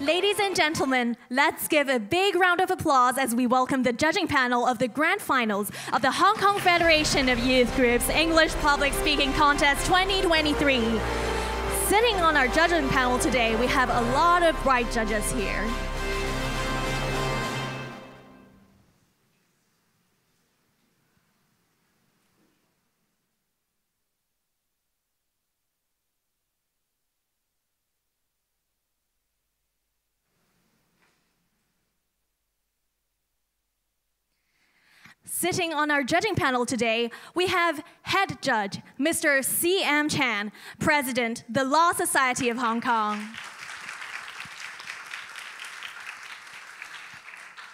Ladies and gentlemen, let's give a big round of applause as we welcome the judging panel of the grand finals of the Hong Kong Federation of Youth Groups English Public Speaking Contest 2023. Sitting on our judging panel today, we have a lot of bright judges here. Sitting on our judging panel today, we have head judge, Mr. C.M. Chan, President, the Law Society of Hong Kong.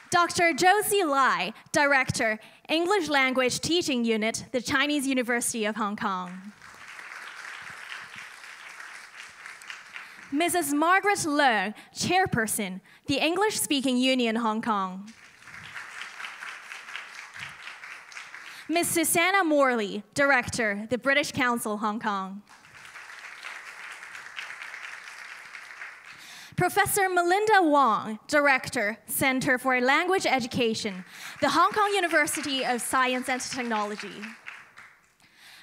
Dr. Josie Lai, Director, English Language Teaching Unit, the Chinese University of Hong Kong. Mrs. Margaret Leung, Chairperson, the English Speaking Union Hong Kong. Ms. Susanna Morley, Director, the British Council, Hong Kong. Professor Melinda Wong, Director, Center for Language Education, the Hong Kong University of Science and Technology.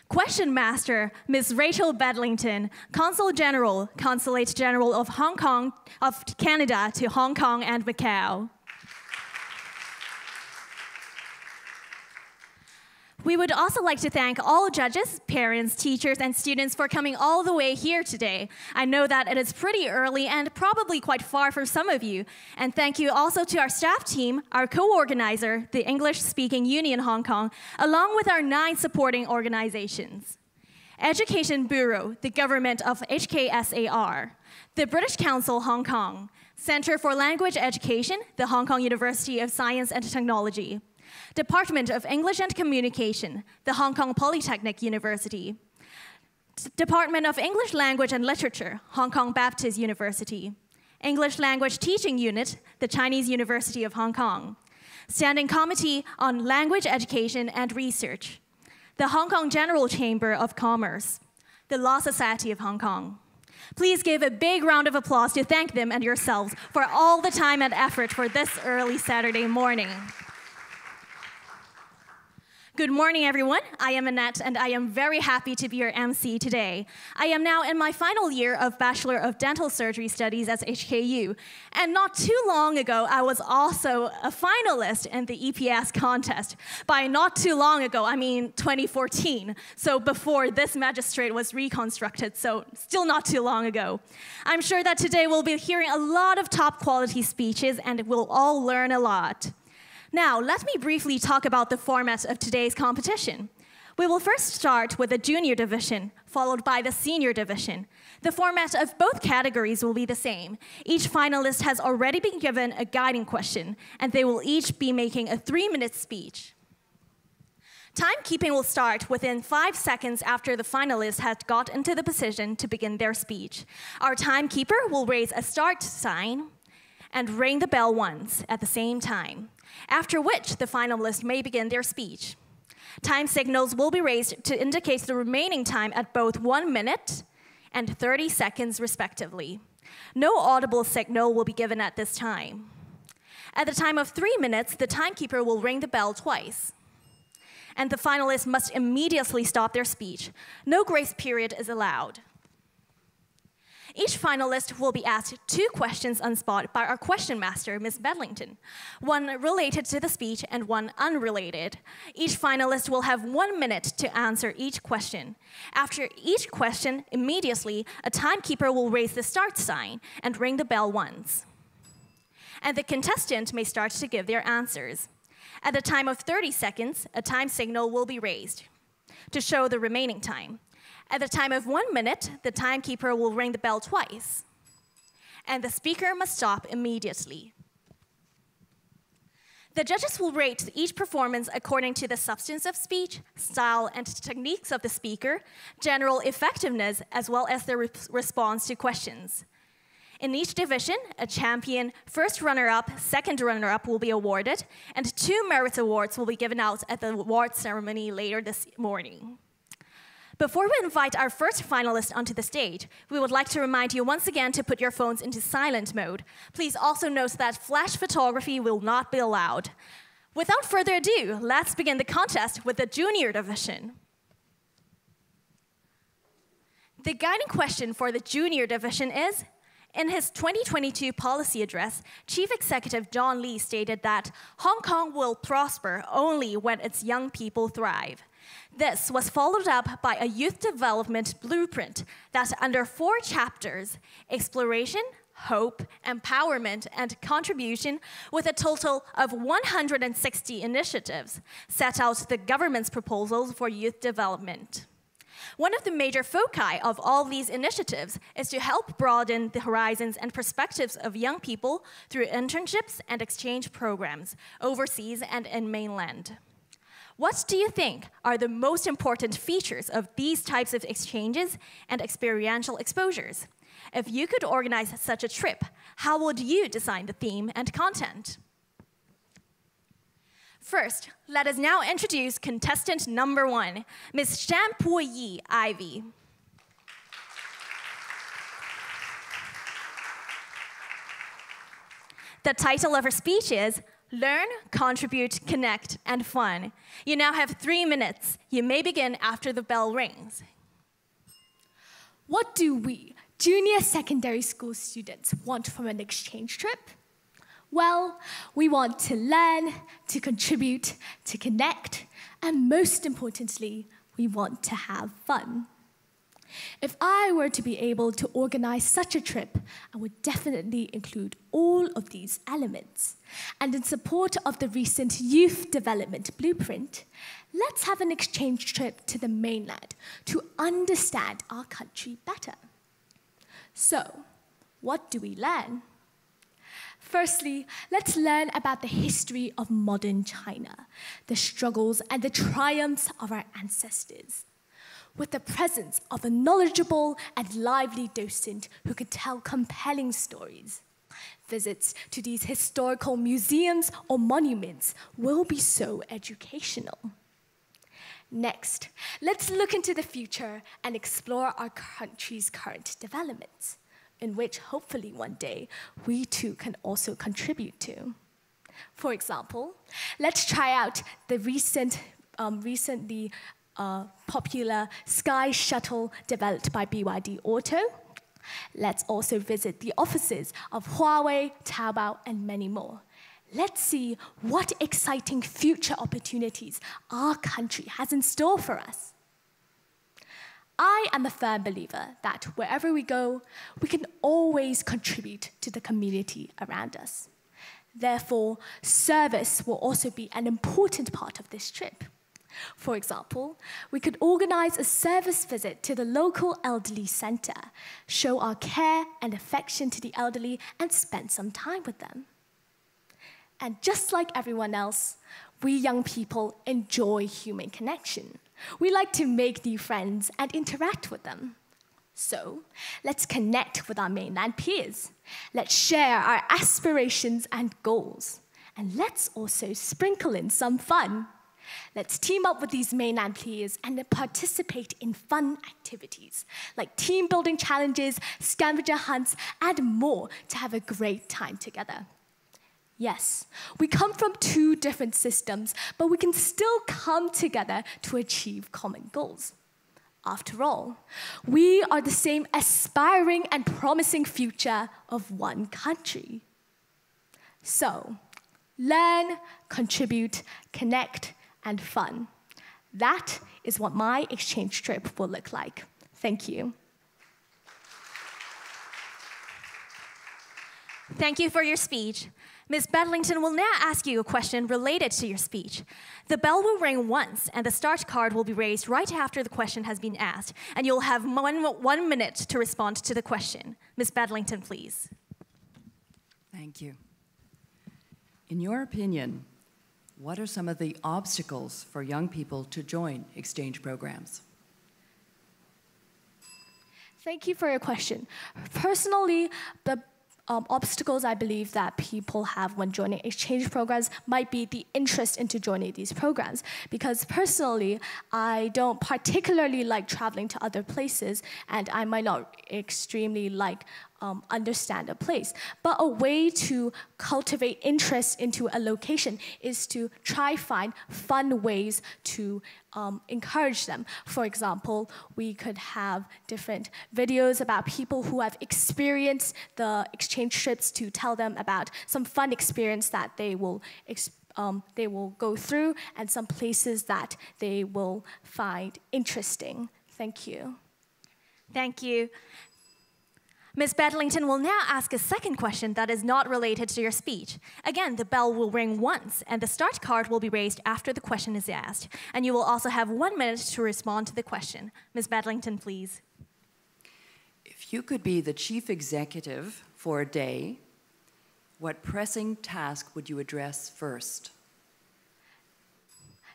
Question Master, Ms. Rachel Bedlington, Consul General, Consulate General of Canada to Hong Kong and Macau. We would also like to thank all judges, parents, teachers, and students for coming all the way here today. I know that it is pretty early and probably quite far for some of you. And thank you also to our staff team, our co-organizer, the English Speaking Union Hong Kong, along with our 9 supporting organizations. Education Bureau, the government of HKSAR, the British Council Hong Kong, Center for Language Education, the Hong Kong University of Science and Technology, Department of English and Communication, the Hong Kong Polytechnic University. Department of English Language and Literature, Hong Kong Baptist University. English Language Teaching Unit, the Chinese University of Hong Kong. Standing Committee on Language Education and Research. The Hong Kong General Chamber of Commerce. The Law Society of Hong Kong. Please give a big round of applause to thank them and yourselves for all the time and effort for this early Saturday morning. Good morning, everyone. I am Annette, and I am very happy to be your MC today. I am now in my final year of Bachelor of Dental Surgery Studies at HKU, and not too long ago, I was also a finalist in the EPS contest. By not too long ago, I mean 2014, so before this magistrate was reconstructed, so still not too long ago. I'm sure that today we'll be hearing a lot of top quality speeches, and we'll all learn a lot. Now, let me briefly talk about the format of today's competition. We will first start with the junior division, followed by the senior division. The format of both categories will be the same. Each finalist has already been given a guiding question, and they will each be making a 3-minute speech. Timekeeping will start within 5 seconds after the finalist has got into the position to begin their speech. Our timekeeper will raise a start sign and ring the bell once at the same time, after which the finalists may begin their speech. Time signals will be raised to indicate the remaining time at both 1 minute and 30 seconds respectively. No audible signal will be given at this time. At the time of 3 minutes, the timekeeper will ring the bell twice, and the finalists must immediately stop their speech. No grace period is allowed. Each finalist will be asked 2 questions on spot by our question master, Ms. Bedlington, one related to the speech and one unrelated. Each finalist will have 1 minute to answer each question. After each question, immediately, a timekeeper will raise the start sign and ring the bell once. And the contestant may start to give their answers. At the time of 30 seconds, a time signal will be raised to show the remaining time. At the time of 1 minute, the timekeeper will ring the bell twice, and the speaker must stop immediately. The judges will rate each performance according to the substance of speech, style and techniques of the speaker, general effectiveness, as well as the response to questions. In each division, a champion, first runner-up, second runner-up will be awarded, and 2 merit awards will be given out at the award ceremony later this morning. Before we invite our first finalist onto the stage, we would like to remind you once again to put your phones into silent mode. Please also note that flash photography will not be allowed. Without further ado, let's begin the contest with the junior division. The guiding question for the junior division is, in his 2022 policy address, Chief Executive John Lee stated that Hong Kong will prosper only when its young people thrive. This was followed up by a youth development blueprint that under 4 chapters, exploration, hope, empowerment, and contribution, with a total of 160 initiatives, set out the government's proposals for youth development. One of the major foci of all these initiatives is to help broaden the horizons and perspectives of young people through internships and exchange programs, overseas and in mainland. What do you think are the most important features of these types of exchanges and experiential exposures? If you could organize such a trip, how would you design the theme and content? First, let us now introduce contestant number 1, Ms. HKFYG Ivy. The title of her speech is Learn, Contribute, Connect, and Fun. You now have 3 minutes. You may begin after the bell rings. What do we, junior secondary school students, want from an exchange trip? Well, we want to learn, to contribute, to connect, and most importantly, we want to have fun. If I were to be able to organize such a trip, I would definitely include all of these elements. And in support of the recent Youth Development Blueprint, let's have an exchange trip to the mainland to understand our country better. So, what do we learn? Firstly, let's learn about the history of modern China, the struggles and the triumphs of our ancestors, with the presence of a knowledgeable and lively docent who can tell compelling stories. Visits to these historical museums or monuments will be so educational. Next, let's look into the future and explore our country's current developments, in which hopefully one day we too can also contribute to. For example, let's try out the recently popular Sky Shuttle developed by BYD Auto. Let's also visit the offices of Huawei, Taobao, and many more. Let's see what exciting future opportunities our country has in store for us. I am a firm believer that wherever we go, we can always contribute to the community around us. Therefore, service will also be an important part of this trip. For example, we could organize a service visit to the local elderly center, show our care and affection to the elderly, and spend some time with them. And just like everyone else, we young people enjoy human connection. We like to make new friends and interact with them. So, let's connect with our mainland peers. Let's share our aspirations and goals. And let's also sprinkle in some fun. Let's team up with these mainland peers and participate in fun activities, like team building challenges, scavenger hunts, and more to have a great time together. Yes, we come from 2 different systems, but we can still come together to achieve common goals. After all, we are the same aspiring and promising future of one country. So, learn, contribute, connect, and fun. That is what my exchange trip will look like. Thank you. Thank you for your speech. Ms. Bedlington will now ask you a question related to your speech. The bell will ring once, and the start card will be raised right after the question has been asked, and you'll have one minute to respond to the question. Ms. Bedlington, please. Thank you. In your opinion, what are some of the obstacles for young people to join exchange programs? Thank you for your question. Personally, the obstacles I believe that people have when joining exchange programs might be the interest into joining these programs. Because personally, I don't particularly like traveling to other places, and I might not extremely like understand a place. But a way to cultivate interest into a location is to try find fun ways to encourage them. For example, we could have different videos about people who have experienced the exchange trips to tell them about some fun experience that they will go through and some places that they will find interesting. Thank you. Thank you. Ms. Bedlington will now ask a second question that is not related to your speech. Again, the bell will ring once, and the start card will be raised after the question is asked. And you will also have 1 minute to respond to the question. Ms. Bedlington, please. If you could be the chief executive for a day, what pressing task would you address first?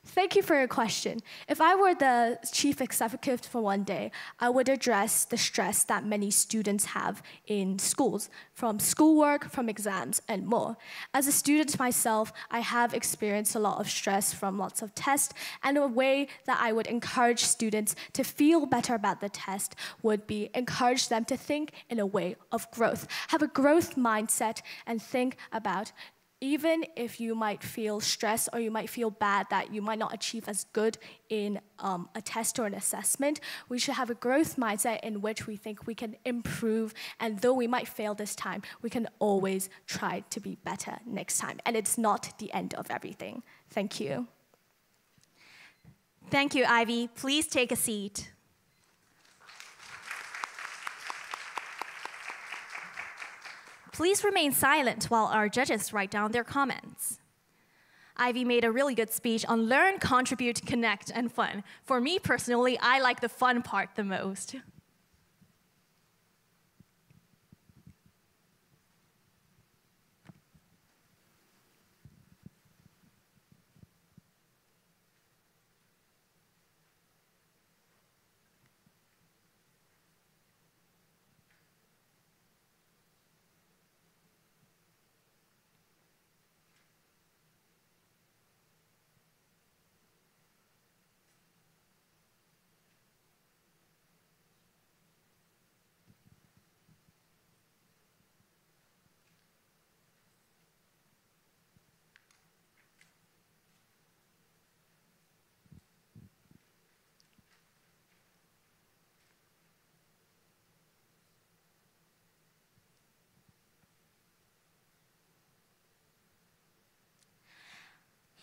Thank you for your question. If I were the chief executive for one day, I would address the stress that many students have in schools, from schoolwork, from exams, and more. As a student myself, I have experienced a lot of stress from lots of tests, and a way that I would encourage students to feel better about the test would be encourage them to think in a way of growth. Have a growth mindset and think about even if you might feel stressed or you might feel bad that you might not achieve as good in a test or an assessment, we should have a growth mindset in which we think we can improve, and though we might fail this time, we can always try to be better next time. And it's not the end of everything. Thank you. Thank you, Ivy. Please take a seat. Please remain silent while our judges write down their comments. Ivy made a really good speech on learn, contribute, connect, and fun. For me personally, I like the fun part the most.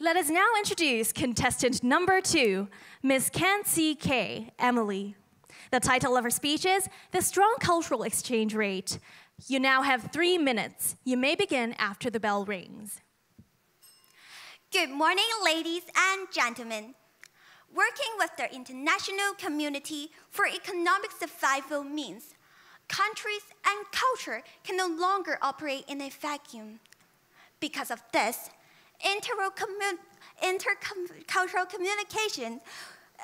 Let us now introduce contestant number 2, Ms. Kansi K. Emily. The title of her speech is The Strong Cultural Exchange Rate. You now have 3 minutes. You may begin after the bell rings. Good morning, ladies and gentlemen. Working with the international community for economic survival means countries and culture can no longer operate in a vacuum. Because of this, intercultural communication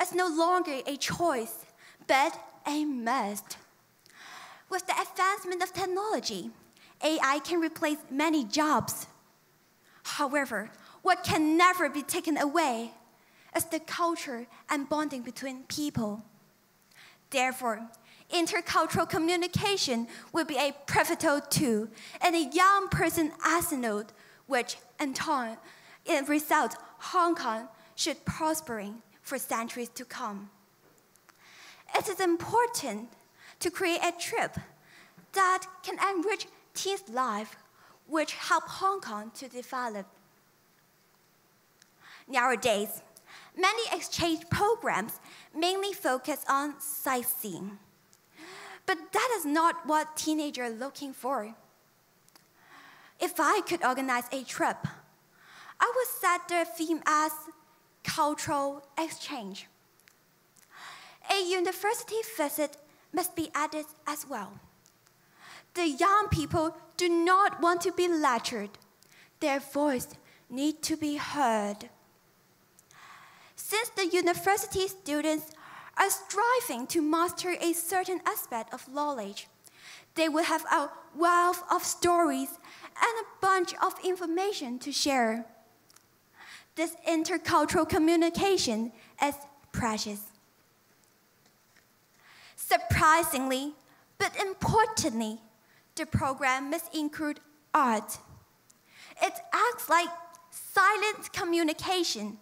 is no longer a choice, but a must. With the advancement of technology, AI can replace many jobs. However, what can never be taken away is the culture and bonding between people. Therefore, intercultural communication will be a pivotal tool and a young person arsenal, which in turn, in result, Hong Kong should prospering for centuries to come. It is important to create a trip that can enrich teens' life, which help Hong Kong to develop. Nowadays, many exchange programs mainly focus on sightseeing. But that is not what teenagers are looking for. If I could organize a trip, I would set the theme as cultural exchange. A university visit must be added as well. The young people do not want to be lectured. Their voice needs to be heard. Since the university students are striving to master a certain aspect of knowledge, They will have a wealth of stories and a bunch of information to share. This intercultural communication is precious. Surprisingly, but importantly, the program must include art. It acts like silent communication.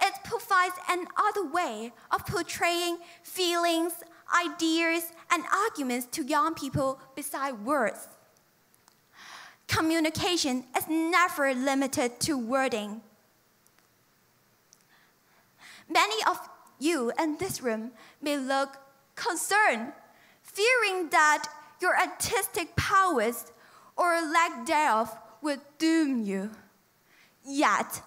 It provides another way of portraying feelings, ideas, and arguments to young people beside words. Communication is never limited to wording. Many of you in this room may look concerned, fearing that your artistic powers or lack thereof will doom you. Yet,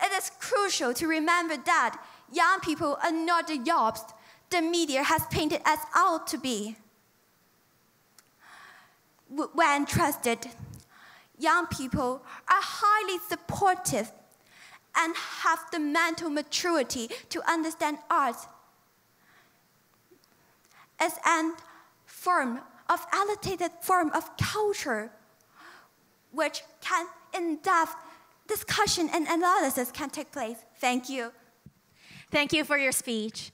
it is crucial to remember that young people are not the yobs the media has painted us out to be. When trusted, young people are highly supportive and have the mental maturity to understand art as an elevated form of culture, which can in-depth discussion and analysis can take place. Thank you. Thank you for your speech.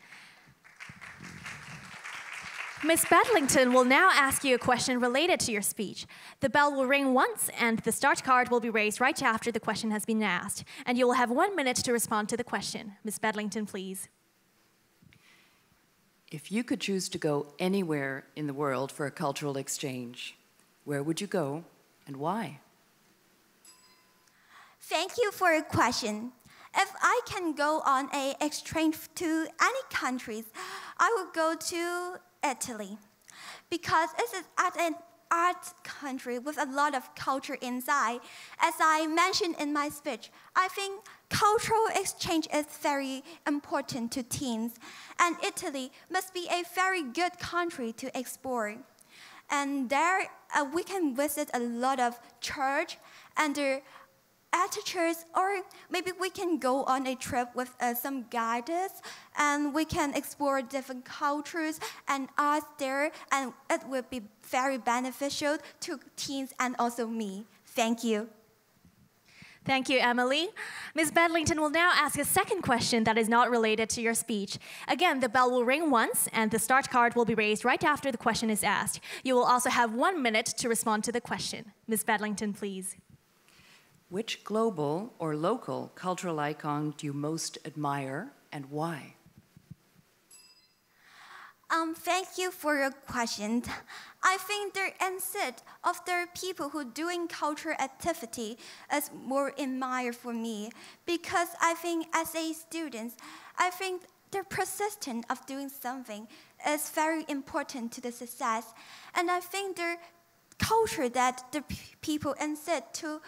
Ms. Bedlington will now ask you a question related to your speech. The bell will ring once, and the start card will be raised right after the question has been asked. And you will have 1 minute to respond to the question. Ms. Bedlington, please. If you could choose to go anywhere in the world for a cultural exchange, where would you go and why? Thank you for your question. If I can go on an exchange to any countries, I would go to Italy, because it is an art country with a lot of culture inside. As I mentioned in my speech, I think cultural exchange is very important to teens, and Italy must be a very good country to explore. And there we can visit a lot of church and their architectures, or maybe we can go on a trip with some guides, and we can explore different cultures and art there, and it will be very beneficial to teens and also me. Thank you. Thank you, Emily. Ms. Bedlington will now ask a second question that is not related to your speech. Again, the bell will ring once, and the start card will be raised right after the question is asked. You will also have 1 minute to respond to the question. Ms. Bedlington, please. Which global or local cultural icon do you most admire and why? Thank you for your question. I think the instead of the people who doing cultural activity is more admired for me, because I think as a student, I think the persistence of doing something is very important to the success. And I think the culture that the people instead to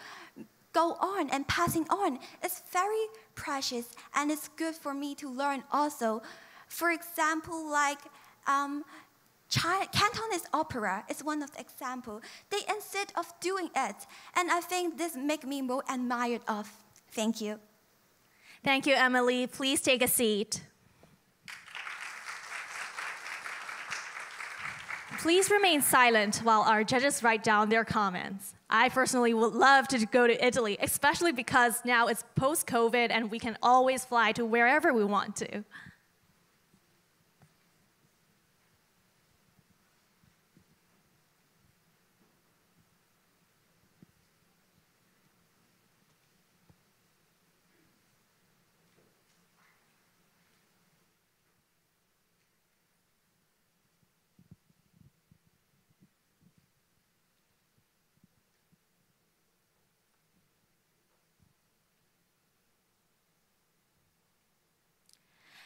go on and passing on is very precious, and it's good for me to learn also. For example, like Cantonese opera is one of the examples. They instead of doing it, and I think this makes me more admired of. Thank you. Thank you, Emily. Please take a seat. Please remain silent while our judges write down their comments. I personally would love to go to Italy, especially because now it's post-COVID and we can always fly to wherever we want to.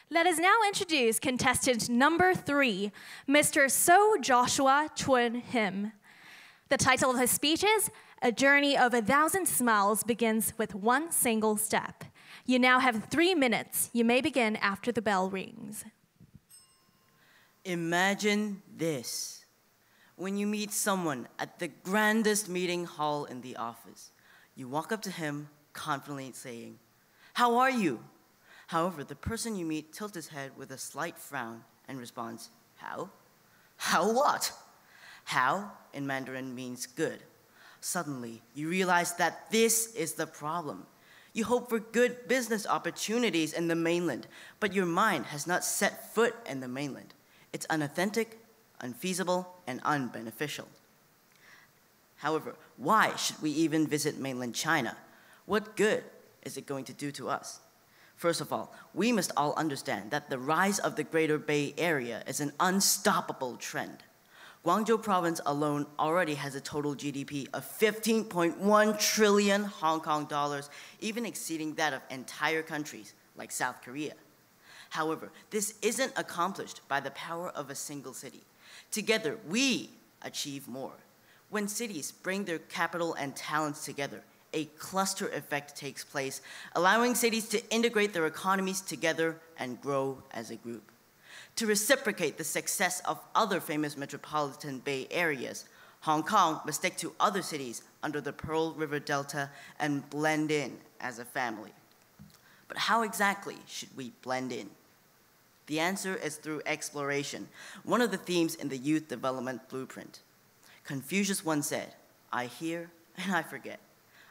Let us now introduce contestant number 3, Mr. So Joshua Chun Him. The title of his speech is, "A Journey of 1,000 Smiles Begins with One Single Step." You now have 3 minutes. You may begin after the bell rings. Imagine this. When you meet someone at the grandest meeting hall in the office, you walk up to him confidently saying, "How are you?" However, the person you meet tilts his head with a slight frown and responds, "How? How what? How in Mandarin means good. Suddenly, you realize that this is the problem. You hope for good business opportunities in the mainland, but your mind has not set foot in the mainland. It's unauthentic, unfeasible, and unbeneficial. However, why should we even visit mainland China? What good is it going to do to us? First of all, we must all understand that the rise of the Greater Bay Area is an unstoppable trend. Guangzhou province alone already has a total GDP of 15.1 trillion Hong Kong dollars, even exceeding that of entire countries like South Korea. However, this isn't accomplished by the power of a single city. Together, we achieve more. When cities bring their capital and talents together, a cluster effect takes place, allowing cities to integrate their economies together and grow as a group. To reciprocate the success of other famous metropolitan Bay areas, Hong Kong must stick to other cities under the Pearl River Delta and blend in as a family. But how exactly should we blend in? The answer is through exploration, one of the themes in the Youth Development Blueprint. Confucius once said, "I hear and I forget.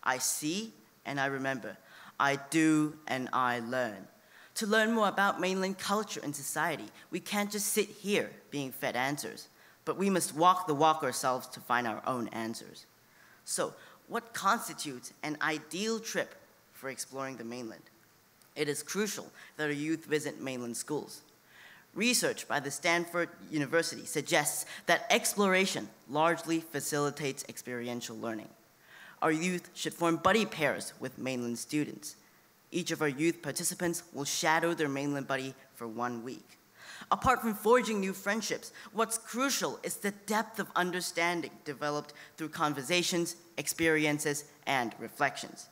I see and I remember. I do and I learn." To learn more about mainland culture and society, we can't just sit here being fed answers, but we must walk the walk ourselves to find our own answers. So, what constitutes an ideal trip for exploring the mainland? It is crucial that our youth visit mainland schools. Research by the Stanford University suggests that exploration largely facilitates experiential learning. Our youth should form buddy pairs with mainland students. Each of our youth participants will shadow their mainland buddy for 1 week. Apart from forging new friendships, what's crucial is the depth of understanding developed through conversations, experiences, and reflections.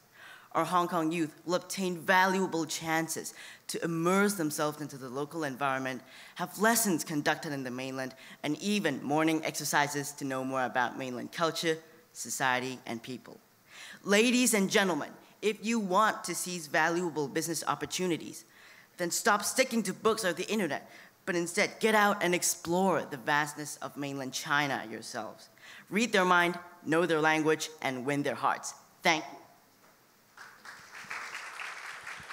Our Hong Kong youth will obtain valuable chances to immerse themselves into the local environment, have lessons conducted in the mainland, and even morning exercises to know more about mainland culture, society, and people. Ladies and gentlemen, if you want to seize valuable business opportunities, then stop sticking to books or the internet, but instead get out and explore the vastness of mainland China yourselves. Read their mind, know their language, and win their hearts. Thank you.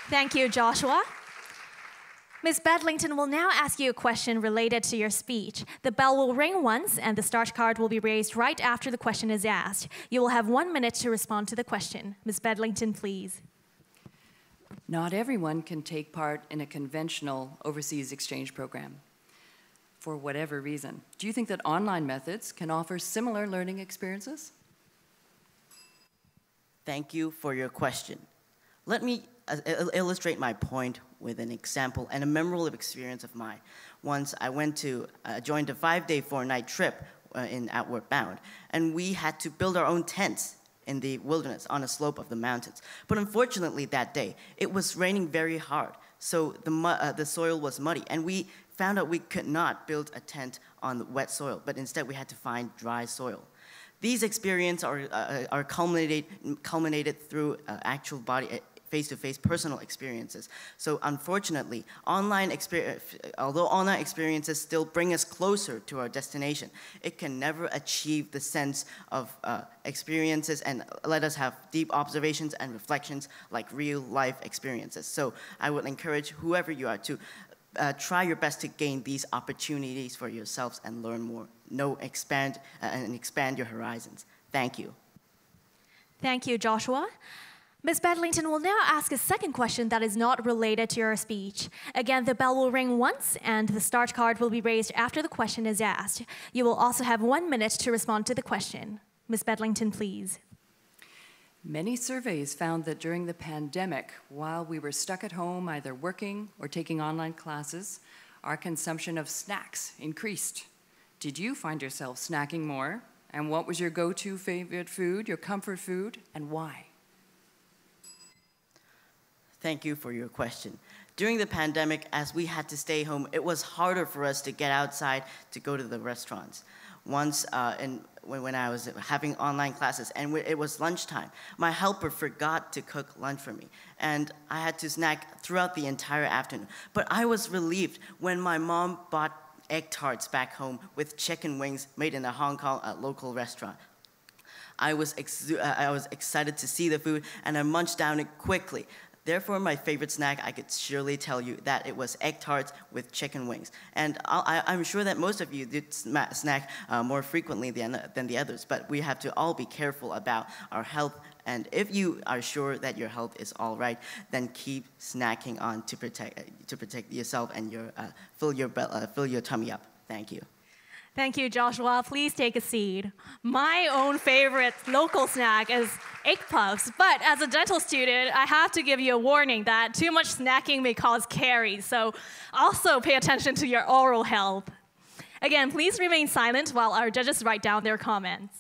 Thank you, Joshua. Ms. Bedlington will now ask you a question related to your speech. The bell will ring once, and the start card will be raised right after the question is asked. You will have 1 minute to respond to the question. Ms. Bedlington, please. Not everyone can take part in a conventional overseas exchange program, for whatever reason. Do you think that online methods can offer similar learning experiences? Thank you for your question. Let me illustrate my point with an example and a memorable experience of mine. Once I joined a 5-day, 4-night trip in Outward Bound, and we had to build our own tents in the wilderness on a slope of the mountains. But unfortunately that day, it was raining very hard, so the soil was muddy, and we found out we could not build a tent on wet soil, but instead we had to find dry soil. These experiences are culminated through actual face-to-face personal experiences. So unfortunately, although online experiences still bring us closer to our destination, it can never achieve the sense of experiences and let us have deep observations and reflections like real-life experiences. So I would encourage whoever you are to try your best to gain these opportunities for yourselves and learn more, expand your horizons. Thank you. Thank you, Joshua. Ms. Bedlington will now ask a second question that is not related to your speech. Again, the bell will ring once, and the start card will be raised after the question is asked. You will also have 1 minute to respond to the question. Ms. Bedlington, please. Many surveys found that during the pandemic, while we were stuck at home either working or taking online classes, our consumption of snacks increased. Did you find yourself snacking more? And what was your go-to favorite food, your comfort food, and why? Thank you for your question. During the pandemic, as we had to stay home, it was harder for us to get outside to go to the restaurants. Once, when I was having online classes and it was lunchtime, my helper forgot to cook lunch for me, and I had to snack throughout the entire afternoon. But I was relieved when my mom bought egg tarts back home with chicken wings made in a Hong Kong local restaurant. I was excited to see the food, and I munched down it quickly. Therefore, my favorite snack, I could surely tell you that it was egg tarts with chicken wings. And I'm sure that most of you did snack more frequently than the others, but we have to all be careful about our health. And if you are sure that your health is all right, then keep snacking on to protect yourself and fill your tummy up. Thank you. Thank you, Joshua. Please take a seat. My own favorite local snack is egg puffs, but as a dental student, I have to give you a warning that too much snacking may cause caries, so also pay attention to your oral health. Again, please remain silent while our judges write down their comments.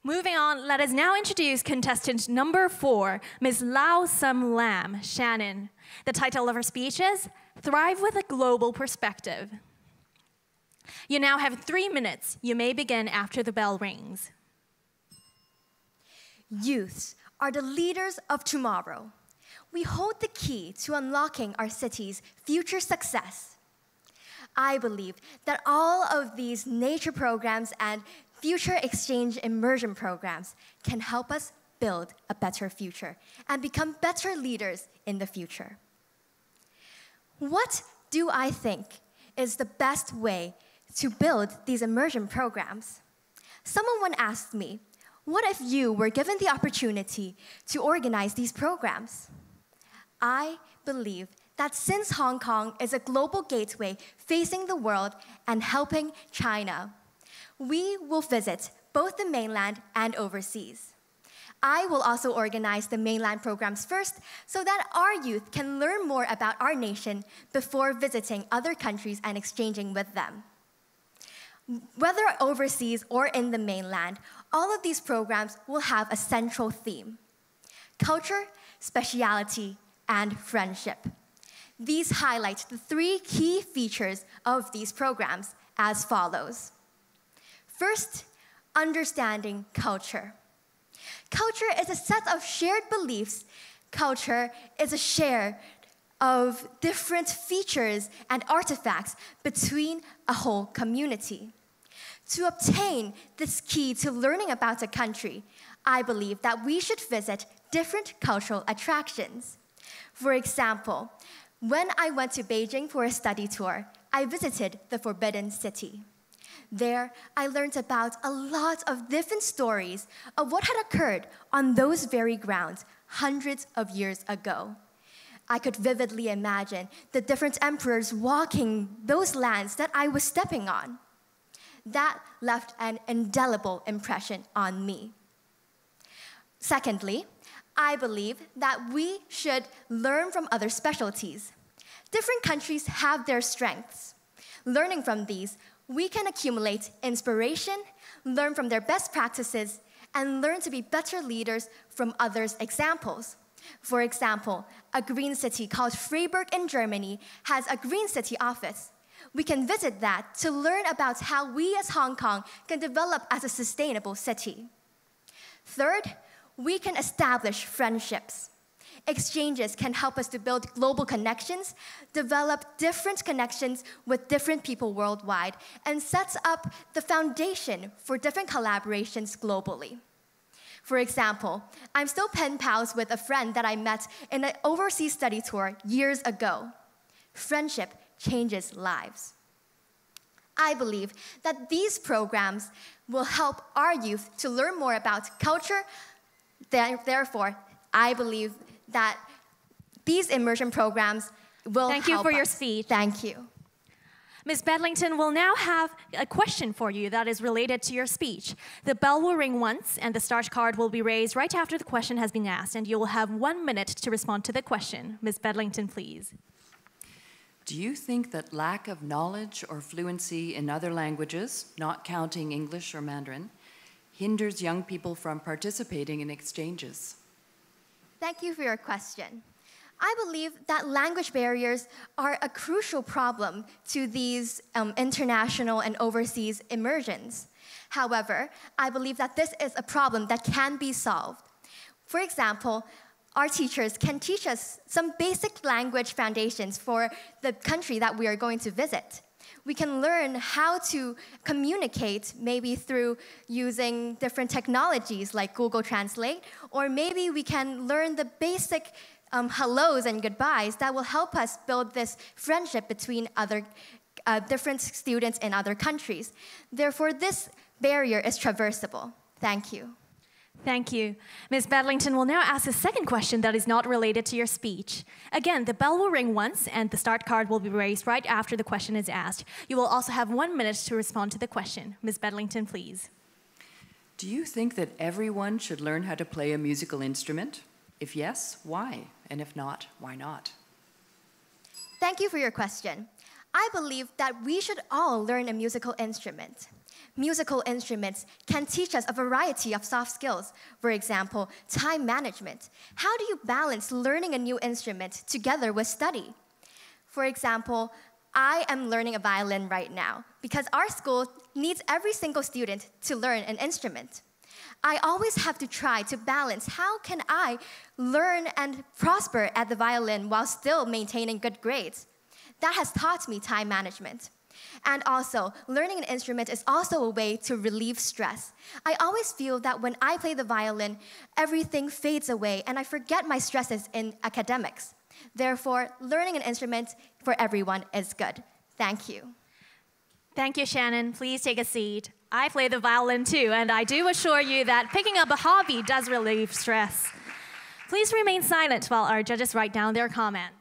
Moving on, let us now introduce contestant number 4, Ms. Lau Sum Lam, Shannon. The title of her speech is Thrive with a Global Perspective. You now have 3 minutes. You may begin after the bell rings. Youths are the leaders of tomorrow. We hold the key to unlocking our city's future success. I believe that all of these nature programs and future exchange immersion programs can help us build a better future and become better leaders in the future. What do I think is the best way to build these immersion programs? Someone once asked me, what if you were given the opportunity to organize these programs? I believe that since Hong Kong is a global gateway facing the world and helping China, we will visit both the mainland and overseas. I will also organize the mainland programs first so that our youth can learn more about our nation before visiting other countries and exchanging with them. Whether overseas or in the mainland, all of these programs will have a central theme: culture, speciality, and friendship. These highlight the 3 key features of these programs as follows. First, understanding culture. Culture is a set of shared beliefs. Culture is a share of different features and artifacts between a whole community. To obtain this key to learning about a country, I believe that we should visit different cultural attractions. For example, when I went to Beijing for a study tour, I visited the Forbidden City. There, I learned about a lot of different stories of what had occurred on those very grounds hundreds of years ago. I could vividly imagine the different emperors walking those lands that I was stepping on. That left an indelible impression on me. Secondly, I believe that we should learn from other specialties. Different countries have their strengths. Learning from these, we can accumulate inspiration, learn from their best practices, and learn to be better leaders from others' examples. For example, a green city called Freiburg in Germany has a green city office. We can visit that to learn about how we as Hong Kong can develop as a sustainable city. Third, we can establish friendships. Exchanges can help us to build global connections, develop different connections with different people worldwide, and sets up the foundation for different collaborations globally. For example, I'm still pen pals with a friend that I met in an overseas study tour years ago. Friendship changes lives. I believe that these programs will help our youth to learn more about culture. Therefore, I believe that these immersion programs will Thank you help for your us. speech. Thank you. Ms. Bedlington will now have a question for you that is related to your speech. The bell will ring once, and the start card will be raised right after the question has been asked, and you will have 1 minute to respond to the question. Ms. Bedlington, please. Do you think that lack of knowledge or fluency in other languages, not counting English or Mandarin, hinders young people from participating in exchanges? Thank you for your question. I believe that language barriers are a crucial problem to these international and overseas immersions. However, I believe that this is a problem that can be solved. For example, our teachers can teach us some basic language foundations for the country that we are going to visit. We can learn how to communicate maybe through using different technologies like Google Translate, or maybe we can learn the basic hellos and goodbyes that will help us build this friendship between different students in other countries. Therefore, this barrier is traversable. Thank you. Thank you. Ms. Bedlington will now ask a second question that is not related to your speech. Again, the bell will ring once, and the start card will be raised right after the question is asked. You will also have 1 minute to respond to the question. Ms. Bedlington, please. Do you think that everyone should learn how to play a musical instrument? If yes, why? And if not, why not? Thank you for your question. I believe that we should all learn a musical instrument. Musical instruments can teach us a variety of soft skills. For example, time management. How do you balance learning a new instrument together with study? For example, I am learning a violin right now because our school needs every single student to learn an instrument. I always have to try to balance how can I learn and prosper at the violin while still maintaining good grades. That has taught me time management. And also, learning an instrument is also a way to relieve stress. I always feel that when I play the violin, everything fades away and I forget my stresses in academics. Therefore, learning an instrument for everyone is good. Thank you. Thank you, Shannon. Please take a seat. I play the violin too, and I do assure you that picking up a hobby does relieve stress. Please remain silent while our judges write down their comments.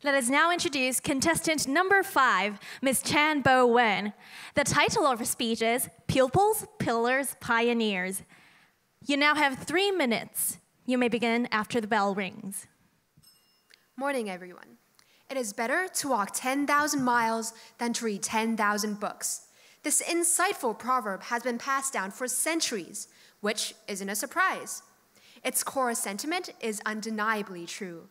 Let us now introduce contestant number 5, Ms. Chan Bo Wen. The title of her speech is Pupils, Pillars, Pioneers. You now have 3 minutes. You may begin after the bell rings. Morning, everyone. It is better to walk 10,000 miles than to read 10,000 books. This insightful proverb has been passed down for centuries, which isn't a surprise. Its core sentiment is undeniably true.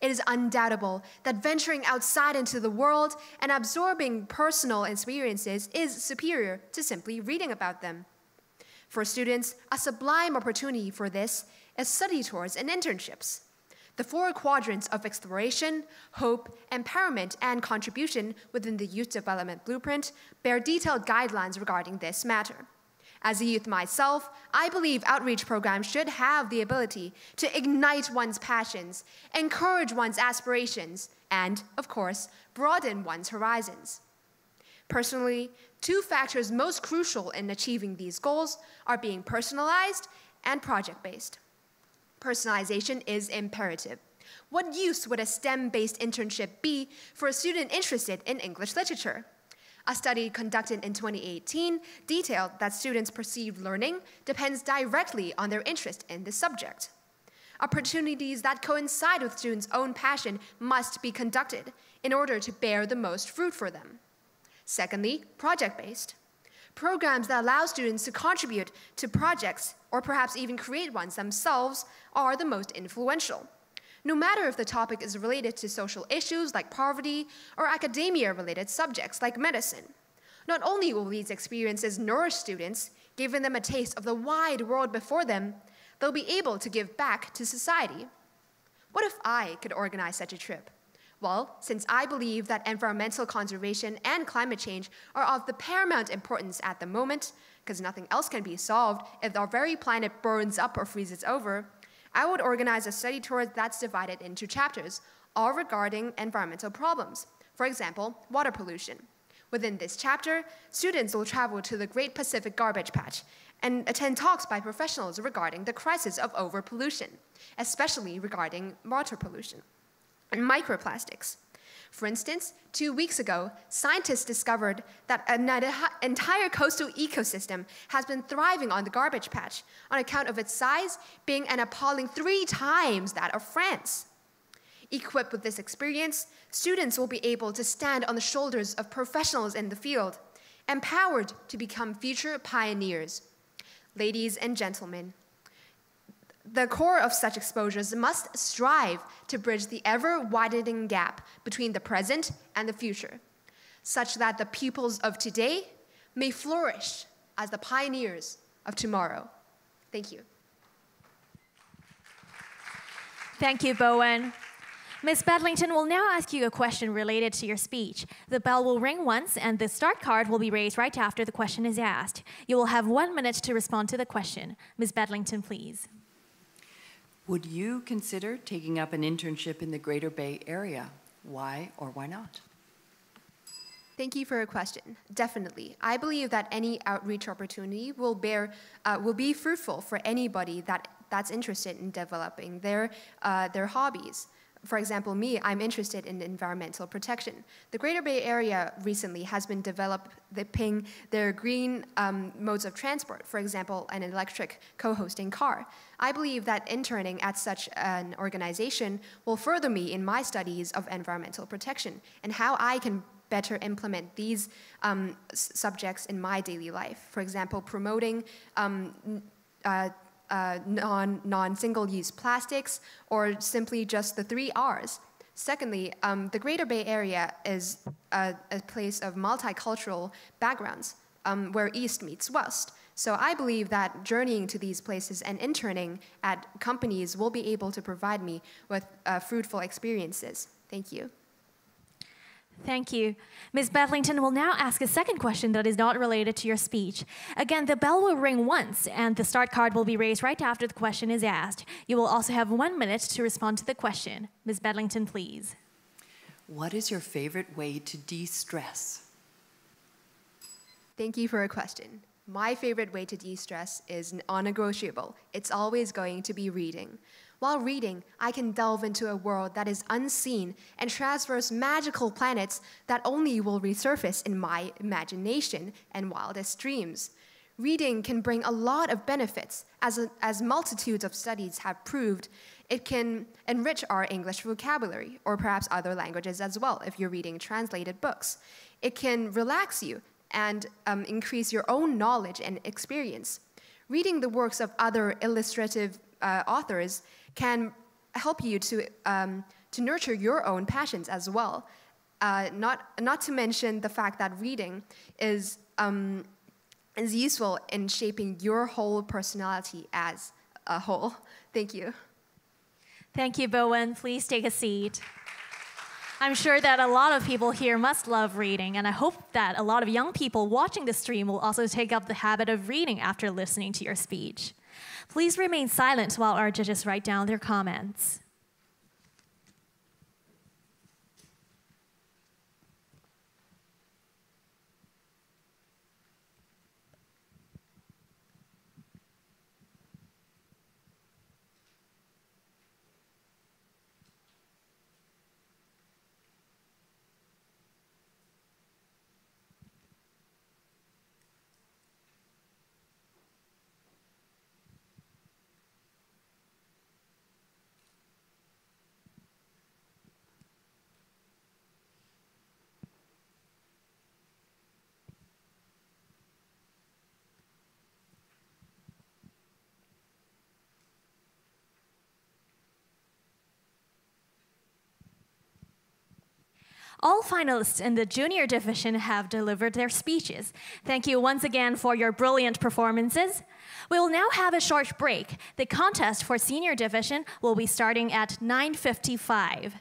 It is undoubtable that venturing outside into the world and absorbing personal experiences is superior to simply reading about them. For students, a sublime opportunity for this is study tours and internships. The 4 quadrants of exploration, hope, empowerment, and contribution within the Youth Development Blueprint bear detailed guidelines regarding this matter. As a youth myself, I believe outreach programs should have the ability to ignite one's passions, encourage one's aspirations, and, of course, broaden one's horizons. Personally, 2 factors most crucial in achieving these goals are being personalized and project-based. Personalization is imperative. What use would a STEM-based internship be for a student interested in English literature? A study conducted in 2018 detailed that students' perceived learning depends directly on their interest in the subject. Opportunities that coincide with students' own passion must be conducted in order to bear the most fruit for them. Secondly, project-based. Programs that allow students to contribute to projects or perhaps even create ones themselves are the most influential. No matter if the topic is related to social issues like poverty or academia-related subjects like medicine. Not only will these experiences nourish students, giving them a taste of the wide world before them, they'll be able to give back to society. What if I could organize such a trip? Well, since I believe that environmental conservation and climate change are of the paramount importance at the moment, because nothing else can be solved if our very planet burns up or freezes over, I would organize a study tour that's divided into chapters, all regarding environmental problems. For example, water pollution. Within this chapter, students will travel to the Great Pacific Garbage Patch and attend talks by professionals regarding the crisis of overpollution, especially regarding water pollution and microplastics. For instance, 2 weeks ago, scientists discovered that an entire coastal ecosystem has been thriving on the garbage patch on account of its size being an appalling 3 times that of France. Equipped with this experience, students will be able to stand on the shoulders of professionals in the field, empowered to become future pioneers. Ladies and gentlemen, the core of such exposures must strive to bridge the ever-widening gap between the present and the future, such that the pupils of today may flourish as the pioneers of tomorrow. Thank you. Thank you, Bowen. Ms. Bedlington will now ask you a question related to your speech. The bell will ring once, and the start card will be raised right after the question is asked. You will have 1 minute to respond to the question. Ms. Bedlington, please. Would you consider taking up an internship in the Greater Bay Area? Why or why not? Thank you for your question. Definitely. I believe that any outreach opportunity will be fruitful for anybody that's interested in developing their hobbies. For example, me, I'm interested in environmental protection. The Greater Bay Area recently has been developing their green modes of transport, for example, an electric co-hosting car. I believe that interning at such an organization will further me in my studies of environmental protection and how I can better implement these subjects in my daily life. For example, promoting non-single-use plastics, or simply just the 3 R's. Secondly, the Greater Bay Area is a place of multicultural backgrounds where East meets West. So I believe that journeying to these places and interning at companies will be able to provide me with fruitful experiences. Thank you. Thank you. Ms. Bedlington will now ask a second question that is not related to your speech. Again, the bell will ring once, and the start card will be raised right after the question is asked. You will also have 1 minute to respond to the question. Ms. Bedlington, please. What is your favorite way to de-stress? Thank you for your question. My favorite way to de-stress is non-negotiable. It's always going to be reading. While reading, I can delve into a world that is unseen and traverse magical planets that only will resurface in my imagination and wildest dreams. Reading can bring a lot of benefits, as multitudes of studies have proved. It can enrich our English vocabulary, or perhaps other languages as well, if you're reading translated books. It can relax you and increase your own knowledge and experience. Reading the works of other illustrative authors can help you to nurture your own passions as well. Not to mention the fact that reading is useful in shaping your whole personality as a whole. Thank you. Thank you, Bowen. Please take a seat. I'm sure that a lot of people here must love reading, and I hope that a lot of young people watching the stream will also take up the habit of reading after listening to your speech. Please remain silent while our judges write down their comments. All finalists in the junior division have delivered their speeches. Thank you once again for your brilliant performances. We will now have a short break. The contest for senior division will be starting at 9:55.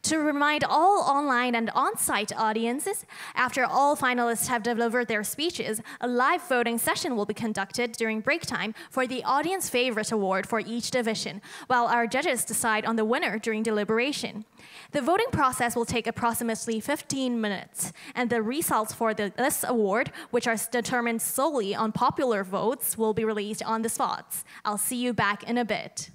To remind all online and on-site audiences, after all finalists have delivered their speeches, a live voting session will be conducted during break time for the audience favorite award for each division, while our judges decide on the winner during deliberation. The voting process will take approximately 15 minutes, and the results for this award, which are determined solely on popular votes, will be released on the spots. I'll see you back in a bit.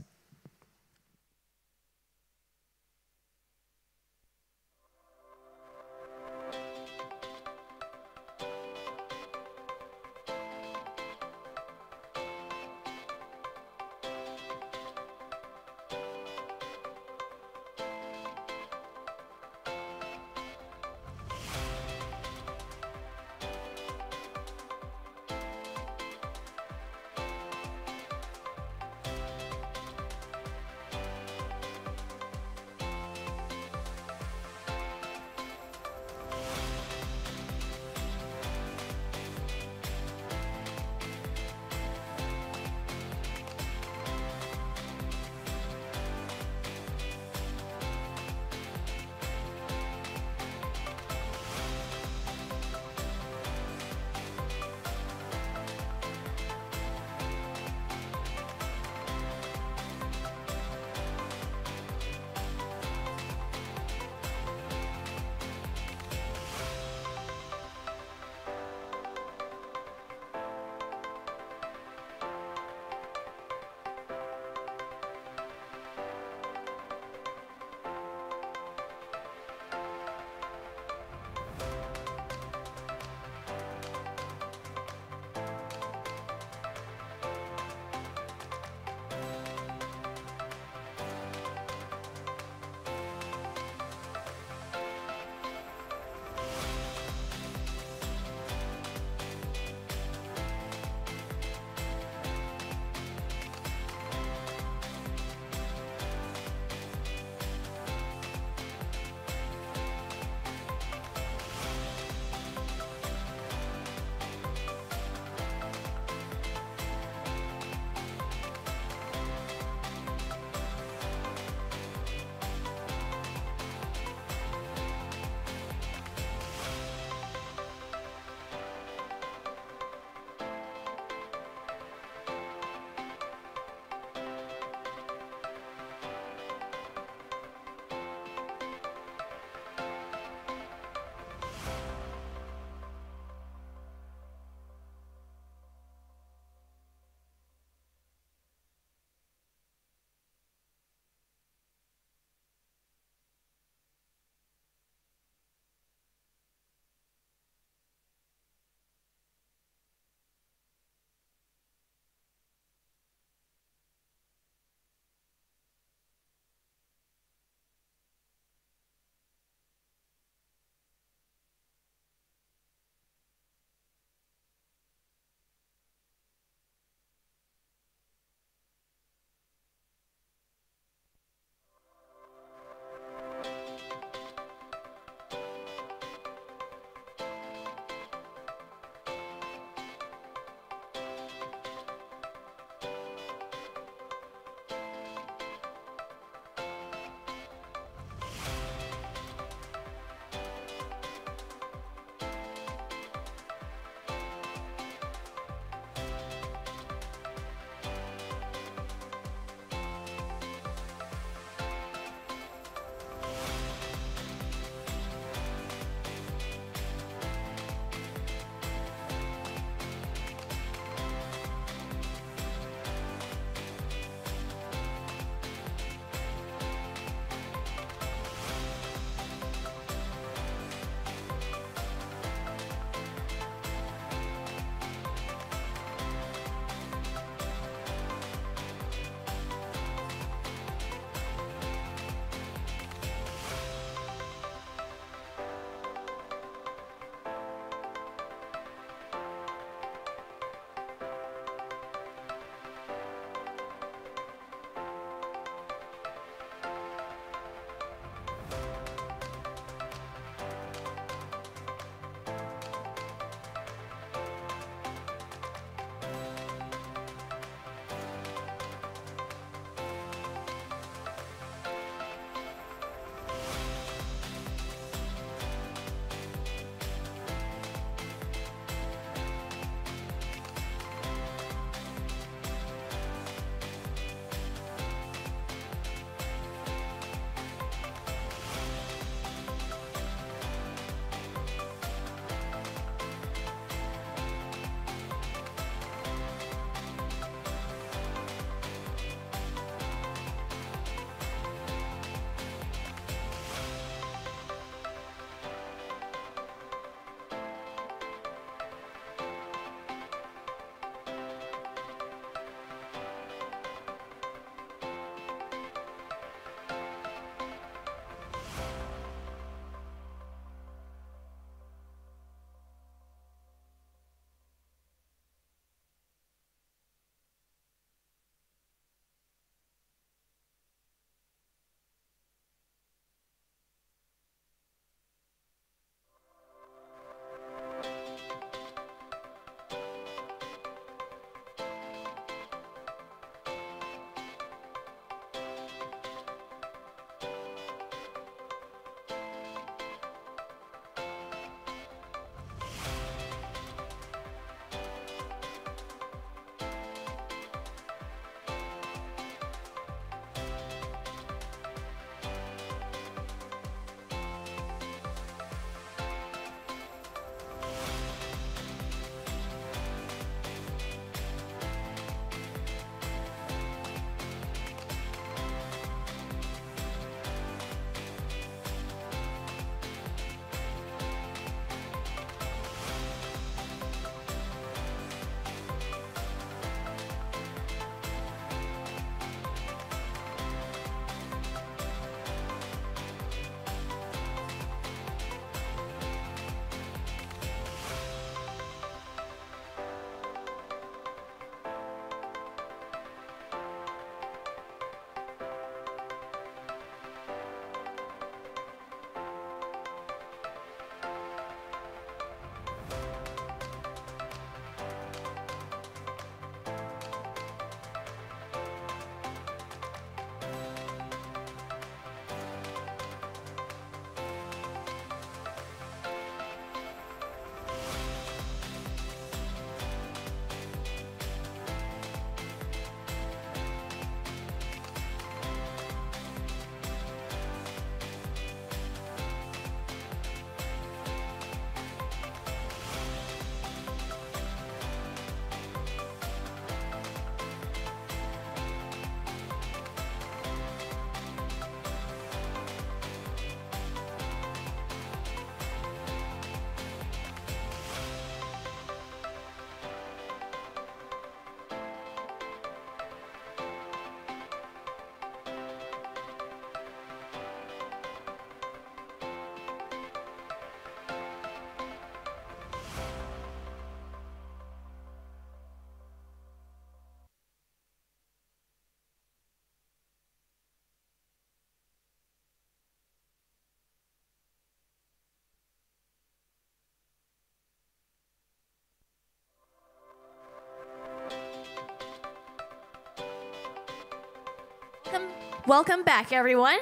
Welcome back, everyone.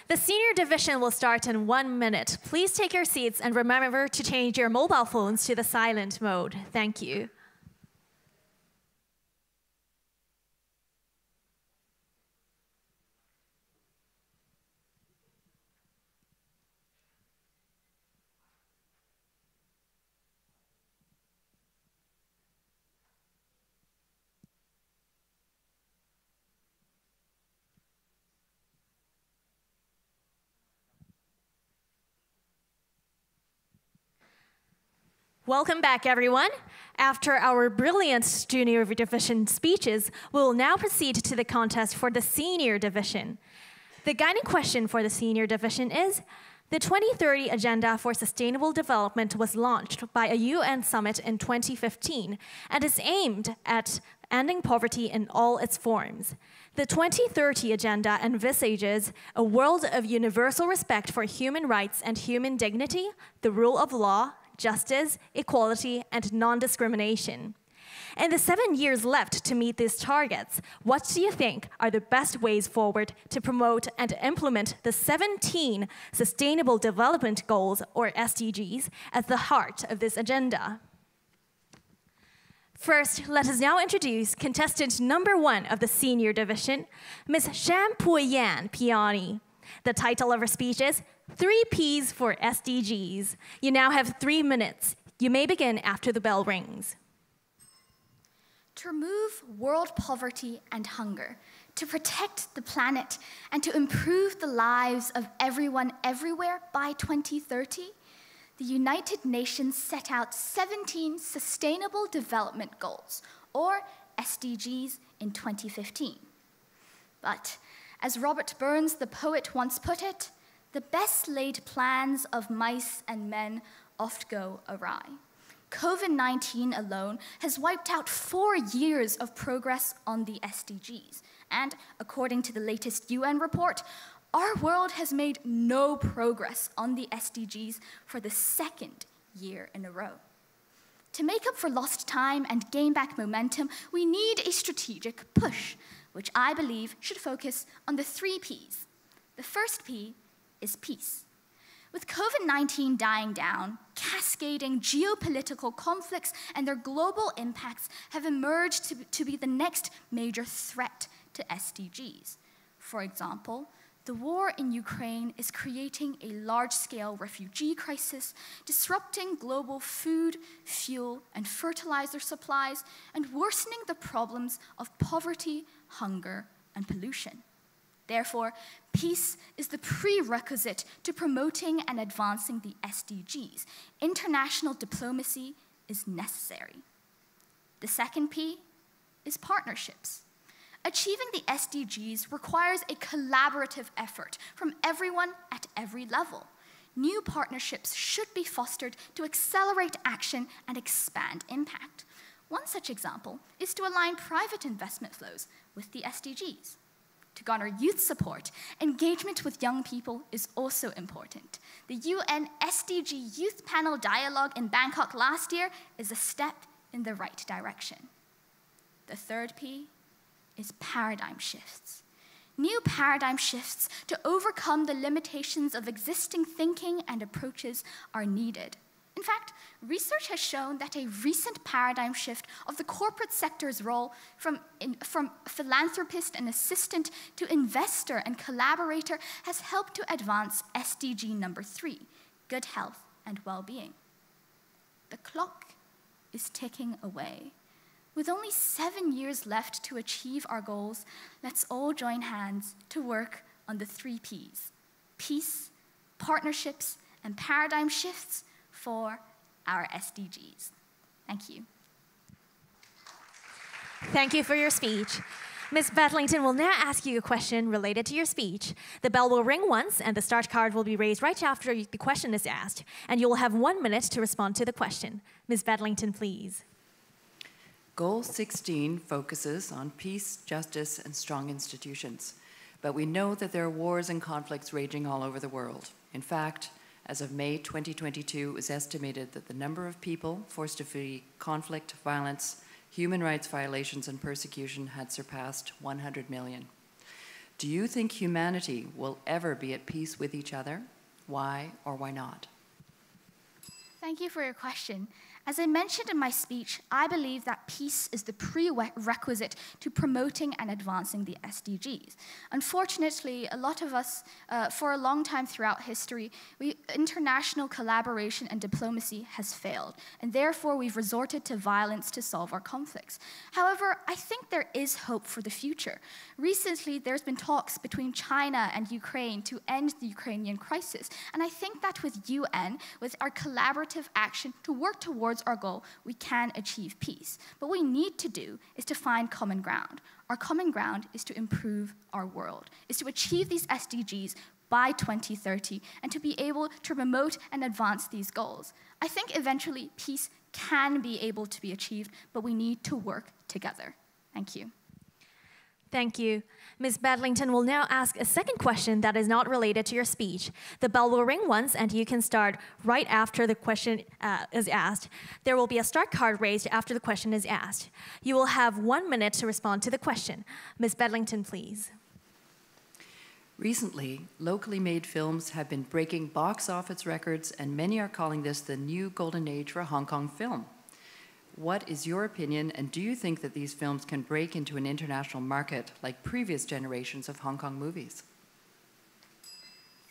The senior division will start in 1 minute. Please take your seats and remember to change your mobile phones to the silent mode. Thank you. Welcome back, everyone. After our brilliant junior division speeches, we will now proceed to the contest for the senior division. The guiding question for the senior division is, the 2030 Agenda for Sustainable Development was launched by a UN summit in 2015 and is aimed at ending poverty in all its forms. The 2030 Agenda envisages a world of universal respect for human rights and human dignity, the rule of law, justice, equality, and non-discrimination. In the 7 years left to meet these targets, what do you think are the best ways forward to promote and implement the 17 Sustainable Development Goals, or SDGs, at the heart of this agenda? First, let us now introduce contestant number 1 of the senior division, Ms. Shampuyan Piani. The title of her speech is 3 Ps for SDGs. You now have 3 minutes. You may begin after the bell rings. To remove world poverty and hunger, to protect the planet, and to improve the lives of everyone everywhere by 2030, the United Nations set out 17 Sustainable Development Goals, or SDGs, in 2015. But as Robert Burns, the poet, once put it, the best laid plans of mice and men oft go awry. COVID-19 alone has wiped out 4 years of progress on the SDGs. And according to the latest UN report, our world has made no progress on the SDGs for the 2nd year in a row. To make up for lost time and gain back momentum, we need a strategic push, which I believe should focus on the 3 Ps. The first P is peace. With COVID-19 dying down, cascading geopolitical conflicts and their global impacts have emerged to be the next major threat to SDGs. For example, the war in Ukraine is creating a large-scale refugee crisis, disrupting global food, fuel, and fertilizer supplies, and worsening the problems of poverty, hunger, and pollution. Therefore, peace is the prerequisite to promoting and advancing the SDGs. International diplomacy is necessary. The second P is partnerships. Achieving the SDGs requires a collaborative effort from everyone at every level. New partnerships should be fostered to accelerate action and expand impact. One such example is to align private investment flows with the SDGs. To garner youth support, engagement with young people is also important. The UN SDG Youth Panel Dialogue in Bangkok last year is a step in the right direction. The third P is paradigm shifts. New paradigm shifts to overcome the limitations of existing thinking and approaches are needed. In fact, research has shown that a recent paradigm shift of the corporate sector's role from philanthropist and assistant to investor and collaborator has helped to advance SDG number 3, good health and well-being. The clock is ticking away. With only 7 years left to achieve our goals, let's all join hands to work on the 3 Ps: peace, partnerships, and paradigm shifts for our SDGs. Thank you. Thank you for your speech. Ms. Bedlington will now ask you a question related to your speech. The bell will ring once, and the start card will be raised right after the question is asked, and you will have 1 minute to respond to the question. Ms. Bedlington, please. Goal 16 focuses on peace, justice, and strong institutions. But we know that there are wars and conflicts raging all over the world. In fact, as of May 2022, it was estimated that the number of people forced to flee conflict, violence, human rights violations, and persecution had surpassed 100 million. Do you think humanity will ever be at peace with each other? Why or why not? Thank you for your question. As I mentioned in my speech, I believe that peace is the prerequisite to promoting and advancing the SDGs. Unfortunately, a lot of us, for a long time throughout history, international collaboration and diplomacy has failed, and therefore we've resorted to violence to solve our conflicts. However, I think there is hope for the future. Recently, there's been talks between China and Ukraine to end the Ukrainian crisis, and I think that with UN, with our collaborative action to work towards our goal, we can achieve peace. But what we need to do is to find common ground. Our common ground is to improve our world, is to achieve these SDGs by 2030, and to be able to promote and advance these goals. I think eventually peace can be able to be achieved, but we need to work together. Thank you. Thank you. Ms. Bedlington will now ask a second question that is not related to your speech. The bell will ring once, and you can start right after the question is asked. There will be a start card raised after the question is asked. You will have 1 minute to respond to the question. Ms. Bedlington, please. Recently, locally made films have been breaking box office records, and many are calling this the new golden age for Hong Kong film. What is your opinion, and do you think that these films can break into an international market like previous generations of Hong Kong movies?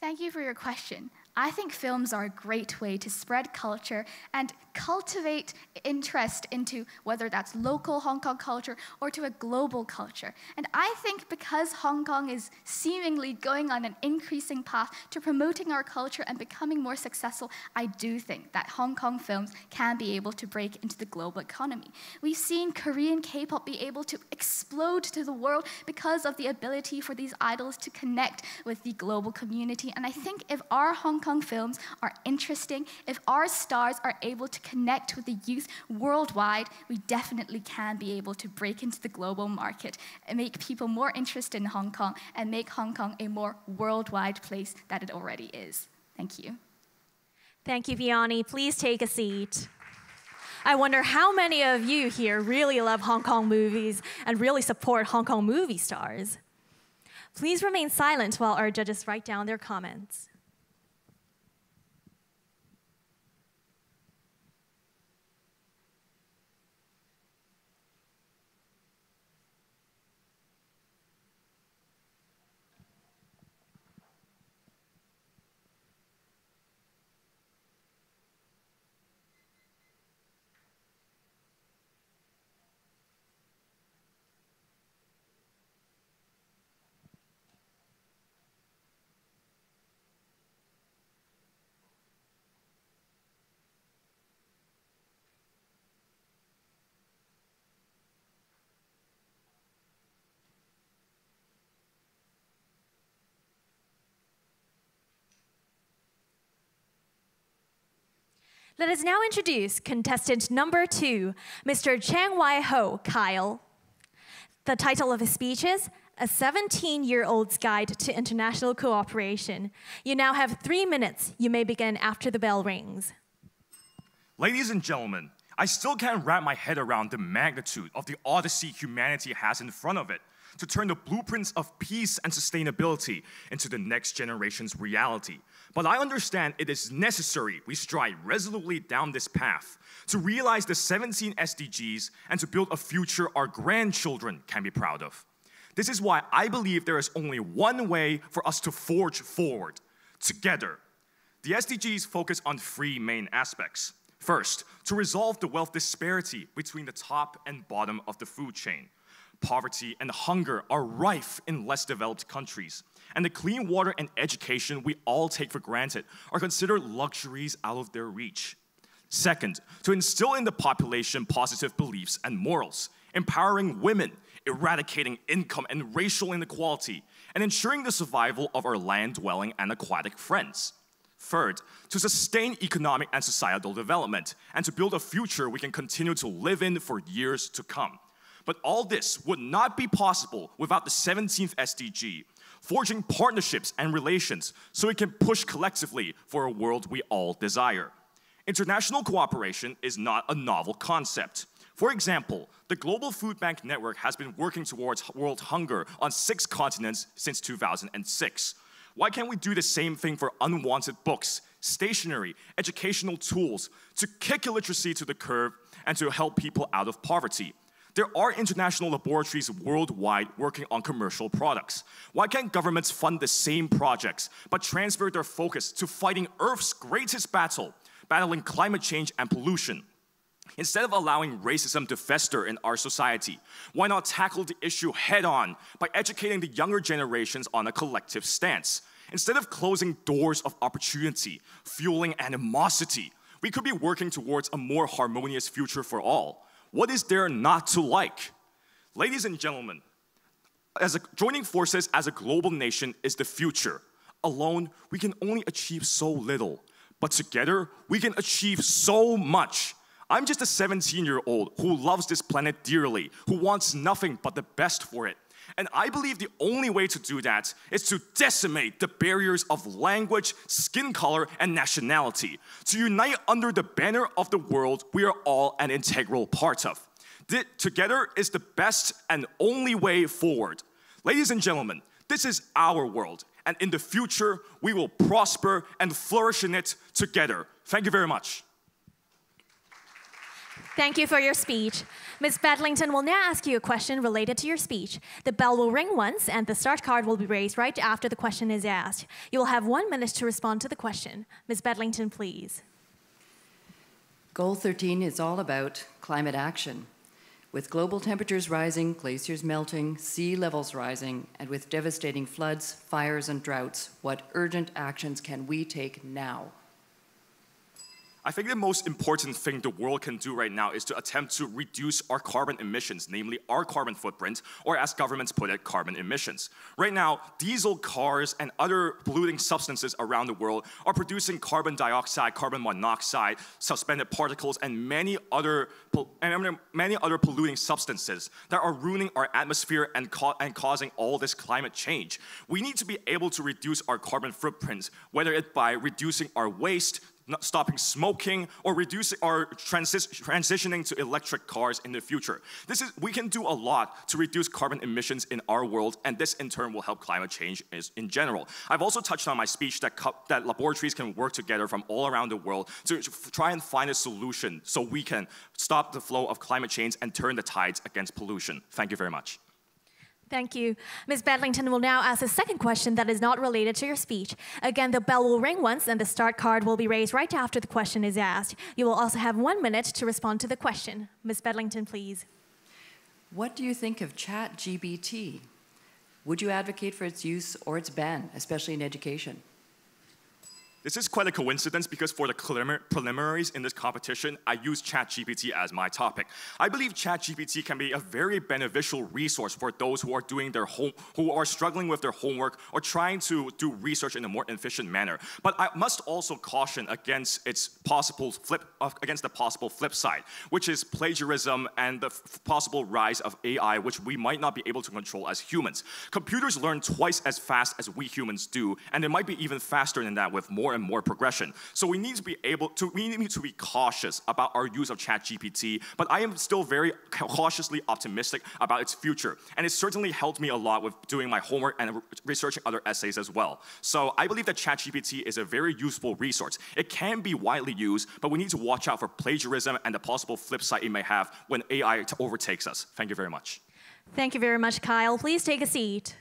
Thank you for your question. I think films are a great way to spread culture and cultivate interest into whether that's local Hong Kong culture or to a global culture. And I think because Hong Kong is seemingly going on an increasing path to promoting our culture and becoming more successful, I do think that Hong Kong films can be able to break into the global economy. We've seen Korean K-pop be able to explode to the world because of the ability for these idols to connect with the global community. And I think if our Hong Kong films are interesting, if our stars are able to connect with the youth worldwide, we definitely can be able to break into the global market and make people more interested in Hong Kong and make Hong Kong a more worldwide place that it already is. Thank you. Thank you, Vianney. Please take a seat. I wonder how many of you here really love Hong Kong movies and really support Hong Kong movie stars. Please remain silent while our judges write down their comments. Let us now introduce contestant number 2, Mr. Chang Wai Ho, Kyle. The title of his speech is A 17-Year-Old's Guide to International Cooperation. You now have 3 minutes. You may begin after the bell rings. Ladies and gentlemen, I still can't wrap my head around the magnitude of the odyssey humanity has in front of it to turn the blueprints of peace and sustainability into the next generation's reality. But I understand it is necessary we stride resolutely down this path to realize the 17 SDGs and to build a future our grandchildren can be proud of. This is why I believe there is only one way for us to forge forward, together. The SDGs focus on 3 main aspects. First, to resolve the wealth disparity between the top and bottom of the food chain. Poverty and hunger are rife in less developed countries, and the clean water and education we all take for granted are considered luxuries out of their reach. Second, to instill in the population positive beliefs and morals, empowering women, eradicating income and racial inequality, and ensuring the survival of our land-dwelling and aquatic friends. Third, to sustain economic and societal development, and to build a future we can continue to live in for years to come. But all this would not be possible without the 17th SDG, forging partnerships and relations so we can push collectively for a world we all desire. International cooperation is not a novel concept. For example, The Global Food Bank Network has been working towards world hunger on 6 continents since 2006. Why can't we do the same thing for unwanted books, stationery, educational tools, to kick illiteracy to the curb and to help people out of poverty? There are international laboratories worldwide working on commercial products. Why can't governments fund the same projects, but transfer their focus to fighting Earth's greatest battle, battling climate change and pollution? Instead of allowing racism to fester in our society, why not tackle the issue head-on by educating the younger generations on a collective stance? Instead of closing doors of opportunity, fueling animosity, we could be working towards a more harmonious future for all. What is there not to like? Ladies and gentlemen, joining forces as a global nation is the future. Alone, we can only achieve so little, but together, we can achieve so much. I'm just a 17-year-old who loves this planet dearly, who wants nothing but the best for it. And I believe the only way to do that is to decimate the barriers of language, skin color, and nationality, to unite under the banner of the world we are all an integral part of. Together is the best and only way forward. Ladies and gentlemen, this is our world, and in the future, we will prosper and flourish in it together. Thank you very much. Thank you for your speech. Ms. Bedlington will now ask you a question related to your speech. The bell will ring once, and the start card will be raised right after the question is asked. You will have 1 minute to respond to the question. Ms. Bedlington, please. Goal 13 is all about climate action. With global temperatures rising, glaciers melting, sea levels rising, and with devastating floods, fires, and droughts, what urgent actions can we take now? I think the most important thing the world can do right now is to attempt to reduce our carbon emissions, namely our carbon footprint, or as governments put it, carbon emissions. Right now, diesel cars and other polluting substances around the world are producing carbon dioxide, carbon monoxide, suspended particles, and many other polluting substances that are ruining our atmosphere and causing all this climate change. We need to be able to reduce our carbon footprint, whether it's by reducing our waste, stopping smoking, or transitioning to electric cars in the future. We can do a lot to reduce carbon emissions in our world, and this in turn will help climate change in general. I've also touched on my speech that laboratories can work together from all around the world to try and find a solution so we can stop the flow of climate change and turn the tides against pollution. Thank you very much. Thank you. Ms. Bedlington will now ask a second question that is not related to your speech. Again, the bell will ring once, and the start card will be raised right after the question is asked. You will also have 1 minute to respond to the question. Ms. Bedlington, please. What do you think of ChatGPT? Would you advocate for its use or its ban, especially in education? This is quite a coincidence because for the preliminaries in this competition, I used ChatGPT as my topic. I believe ChatGPT can be a very beneficial resource for those who are struggling with their homework or trying to do research in a more efficient manner. But I must also caution against the possible flip side, which is plagiarism and the possible rise of AI, which we might not be able to control as humans. Computers learn twice as fast as we humans do, and it might be even faster than that with more and more progression. So we need to be cautious about our use of ChatGPT, but I am still very cautiously optimistic about its future. And it certainly helped me a lot with doing my homework and researching other essays as well. So I believe that ChatGPT is a very useful resource. It can be widely used, but we need to watch out for plagiarism and the possible flip side it may have when AI overtakes us. Thank you very much. Thank you very much, Kyle. Please take a seat.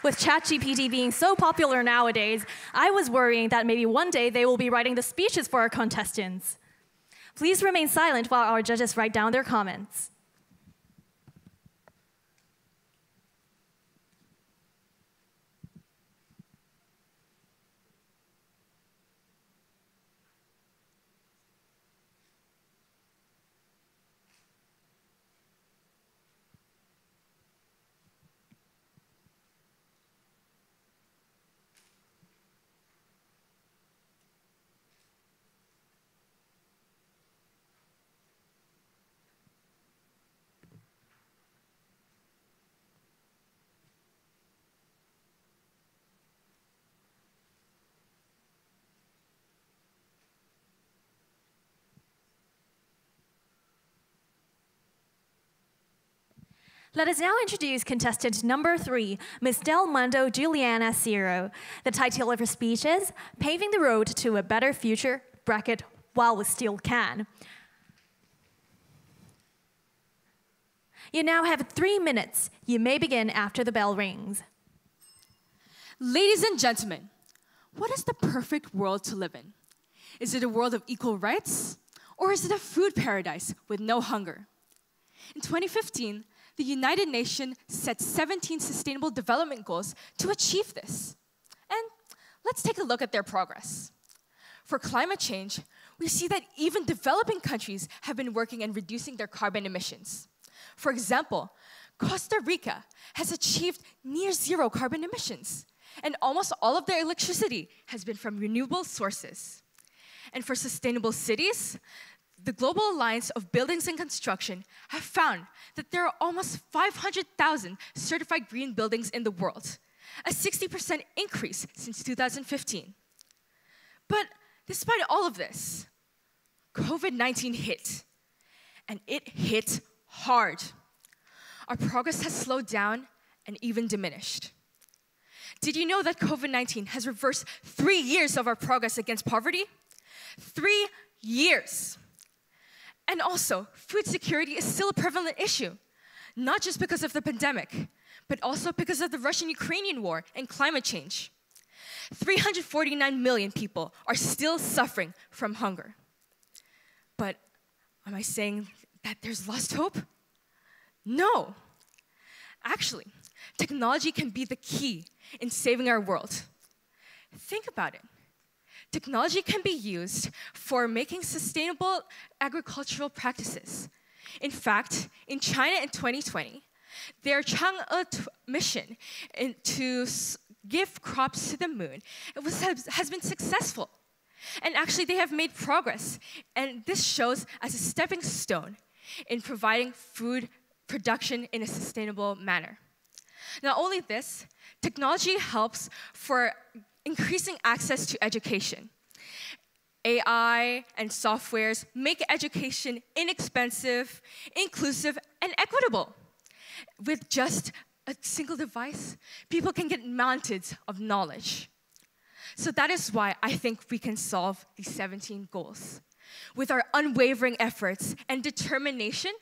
With ChatGPT being so popular nowadays, I was worrying that maybe one day they will be writing the speeches for our contestants. Please remain silent while our judges write down their comments. Let us now introduce contestant number 3, Ms. Del Mundo Juliana Ciro. The title of her speech is Paving the Road to a Better Future, bracket, While We Still Can. You now have 3 minutes. You may begin after the bell rings. Ladies and gentlemen, what is the perfect world to live in? Is it a world of equal rights? Or is it a food paradise with no hunger? In 2015, the United Nations set 17 Sustainable Development Goals to achieve this. And let's take a look at their progress. For climate change, we see that even developing countries have been working in reducing their carbon emissions. For example, Costa Rica has achieved near zero carbon emissions, and almost all of their electricity has been from renewable sources. And for sustainable cities, the Global Alliance of Buildings and Construction have found that there are almost 500,000 certified green buildings in the world, a 60% increase since 2015. But despite all of this, COVID-19 hit, and it hit hard. Our progress has slowed down and even diminished. Did you know that COVID-19 has reversed 3 years of our progress against poverty? 3 years. And also, food security is still a prevalent issue, not just because of the pandemic, but also because of the Russian-Ukrainian war and climate change. 349 million people are still suffering from hunger. But am I saying that there's lost hope? No. Actually, technology can be the key in saving our world. Think about it. Technology can be used for making sustainable agricultural practices. In fact, in China in 2020, their Chang'e mission to give crops to the moon has been successful. And actually, they have made progress. And this shows as a stepping stone in providing food production in a sustainable manner. Not only this, technology helps for increasing access to education. AI and softwares make education inexpensive, inclusive, and equitable. With just a single device, people can get mountains of knowledge. So that is why I think we can solve these 17 goals. With our unwavering efforts and determination,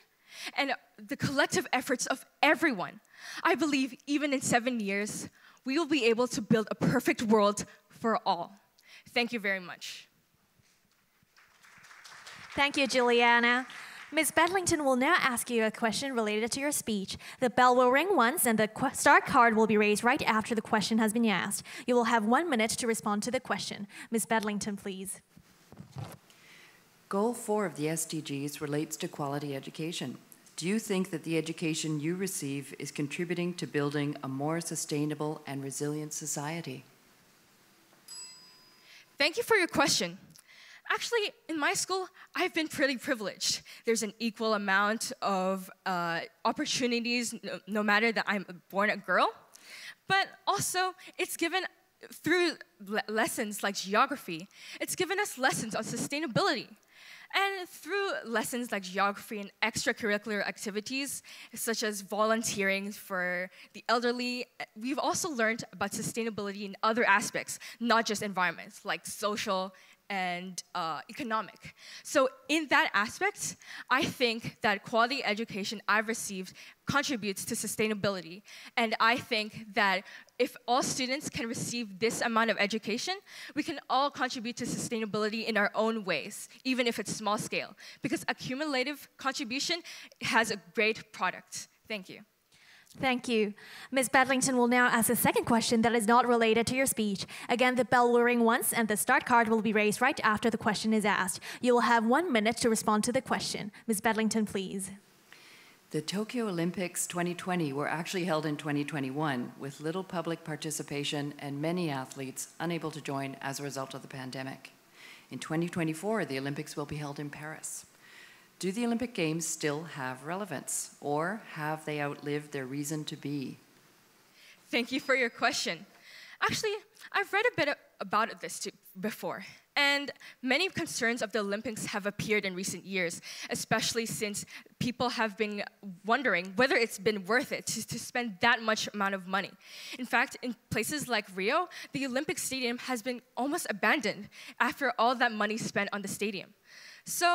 and the collective efforts of everyone, I believe even in 7 years, we will be able to build a perfect world for all. Thank you very much. Thank you, Juliana. Ms. Bedlington will now ask you a question related to your speech. The bell will ring once, and the start card will be raised right after the question has been asked. You will have 1 minute to respond to the question. Ms. Bedlington, please. Goal 4 of the SDGs relates to quality education. Do you think that the education you receive is contributing to building a more sustainable and resilient society? Thank you for your question. Actually, in my school, I've been pretty privileged. There's an equal amount of opportunities, no matter that I'm born a girl. But also, it's given, through lessons like geography, it's given us lessons on sustainability. And through lessons like geography and extracurricular activities, such as volunteering for the elderly, we've also learned about sustainability in other aspects, not just environments, like social and economic. So in that aspect, I think that quality education I've received contributes to sustainability. And I think that if all students can receive this amount of education, we can all contribute to sustainability in our own ways, even if it's small scale, because accumulative contribution has a great product. Thank you. Thank you. Ms. Bedlington will now ask a second question that is not related to your speech. Again, the bell will ring once, and the start card will be raised right after the question is asked. You will have 1 minute to respond to the question. Ms. Bedlington, please. The Tokyo Olympics 2020 were actually held in 2021 with little public participation and many athletes unable to join as a result of the pandemic. In 2024, the Olympics will be held in Paris. Do the Olympic Games still have relevance, or have they outlived their reason to be? Thank you for your question. Actually, I've read a bit about this before, And many concerns of the Olympics have appeared in recent years, especially since people have been wondering whether it's been worth it to spend that much amount of money. In fact, in places like Rio, the Olympic Stadium has been almost abandoned after all that money spent on the stadium. So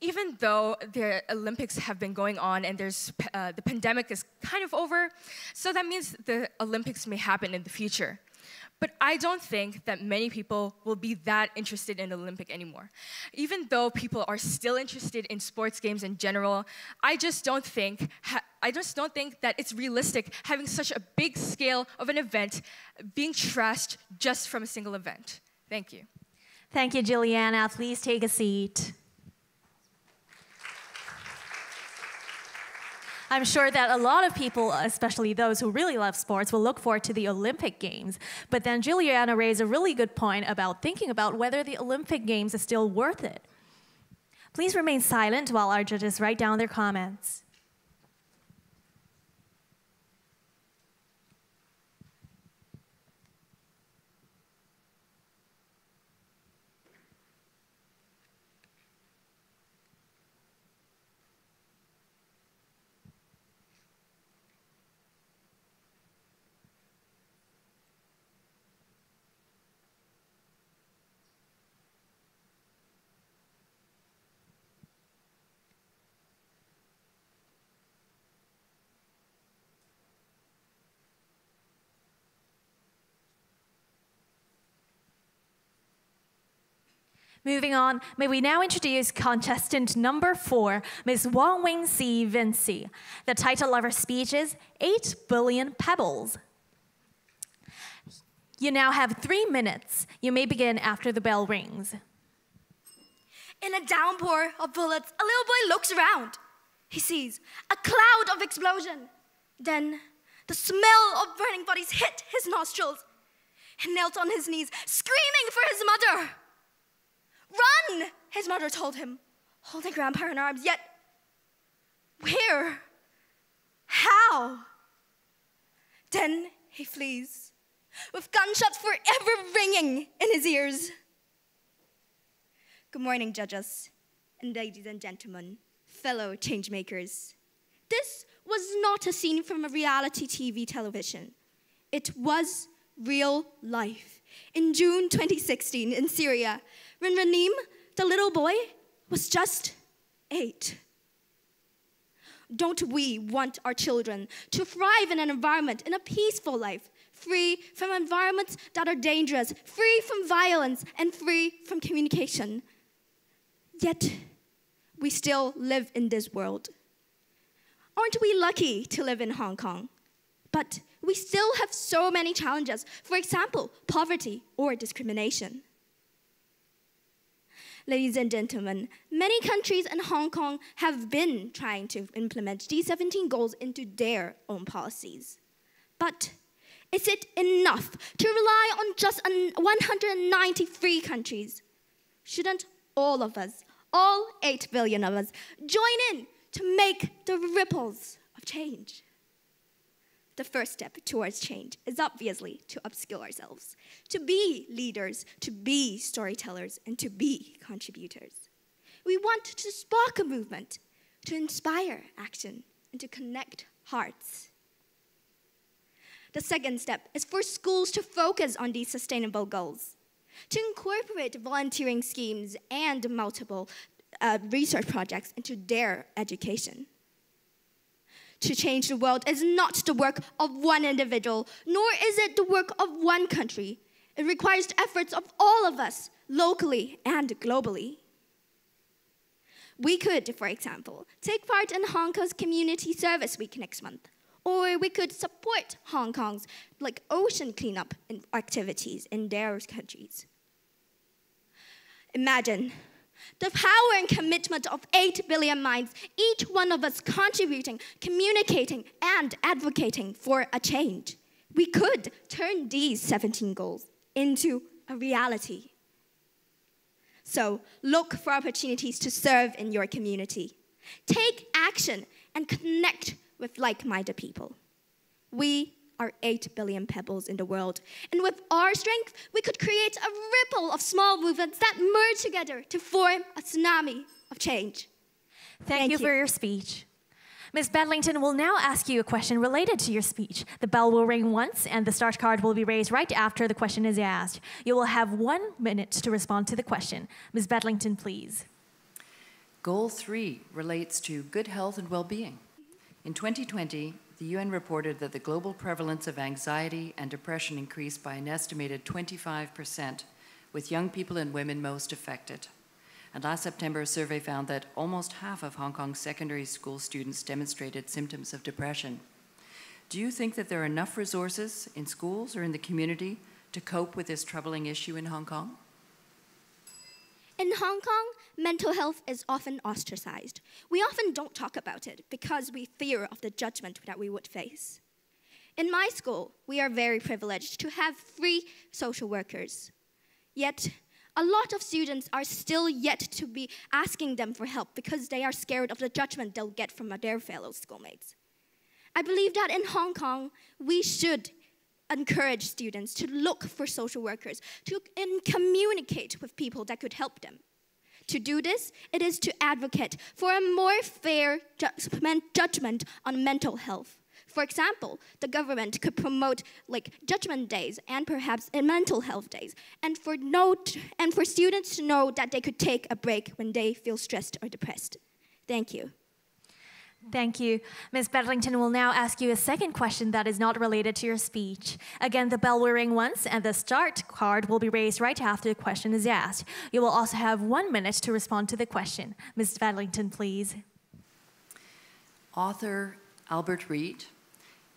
even though the Olympics have been going on and the pandemic is kind of over, so that means the Olympics may happen in the future. But I don't think that many people will be that interested in the Olympic anymore. Even though people are still interested in sports games in general, I just don't think that it's realistic having such a big scale of an event being trashed just from a single event. Thank you. Thank you, Juliana. Please take a seat. I'm sure that a lot of people, especially those who really love sports, will look forward to the Olympic Games. But then Juliana raised a really good point about thinking about whether the Olympic Games is still worth it. Please remain silent while our judges write down their comments. Moving on, may we now introduce contestant number 4, Ms. Wong Wing Si Vinci. The title of her speech is 8 Billion Pebbles. You now have 3 minutes. You may begin after the bell rings. In a downpour of bullets, a little boy looks around. He sees a cloud of explosion. Then the smell of burning bodies hit his nostrils. He knelt on his knees, screaming for his mother. Run, his mother told him, holding Grandpa in her arms. Yet, where? How? Then he flees, with gunshots forever ringing in his ears. Good morning, judges, and ladies and gentlemen, fellow changemakers. This was not a scene from a reality TV television. It was real life. In June 2016 in Syria, when Ranim, the little boy, was just 8. Don't we want our children to thrive in an environment, in a peaceful life, free from environments that are dangerous, free from violence, and free from communication? Yet, we still live in this world. Aren't we lucky to live in Hong Kong? But we still have so many challenges. For example, poverty or discrimination. Ladies and gentlemen, many countries and Hong Kong have been trying to implement these 17 goals into their own policies. But is it enough to rely on just 193 countries? Shouldn't all of us, all 8 billion of us, join in to make the ripples of change? The first step towards change is obviously to upskill ourselves, to be leaders, to be storytellers, and to be contributors. We want to spark a movement, to inspire action, and to connect hearts. The second step is for schools to focus on these sustainable goals, to incorporate volunteering schemes and multiple research projects into their education. To change the world is not the work of one individual, nor is it the work of one country. It requires the efforts of all of us, locally and globally. We could, for example, take part in Hong Kong's Community Service Week next month. Or we could support Hong Kong's ocean cleanup activities in their countries. Imagine the power and commitment of 8 billion minds, each one of us contributing, communicating, and advocating for a change. We could turn these 17 goals into a reality. So look for opportunities to serve in your community. Take action and connect with like-minded people. We are 8 billion pebbles in the world. And with our strength, we could create a ripple of small movements that merge together to form a tsunami of change. Thank you for your speech. Ms. Bedlington will now ask you a question related to your speech. The bell will ring once, and the start card will be raised right after the question is asked. You will have 1 minute to respond to the question. Ms. Bedlington, please. Goal 3 relates to good health and well-being. In 2020, the UN reported that the global prevalence of anxiety and depression increased by an estimated 25%, with young people and women most affected. And last September, a survey found that almost half of Hong Kong's secondary school students demonstrated symptoms of depression. Do you think that there are enough resources in schools or in the community to cope with this troubling issue in Hong Kong? In Hong Kong, mental health is often ostracized. We often don't talk about it because we fear of the judgment that we would face. In my school, we are very privileged to have free social workers. Yet, a lot of students are still yet to be asking them for help because they are scared of the judgment they'll get from their fellow schoolmates. I believe that in Hong Kong, we should encourage students to look for social workers, to communicate with people that could help them. To do this, it is to advocate for a more fair judgment on mental health. For example, the government could promote judgment days and perhaps mental health days, and for students to know that they could take a break when they feel stressed or depressed. Thank you. Thank you. Ms. Bedlington will now ask you a second question that is not related to your speech. Again, the bell will ring once, and the start card will be raised right after the question is asked. You will also have 1 minute to respond to the question. Ms. Bedlington, please. Author Albert Reid,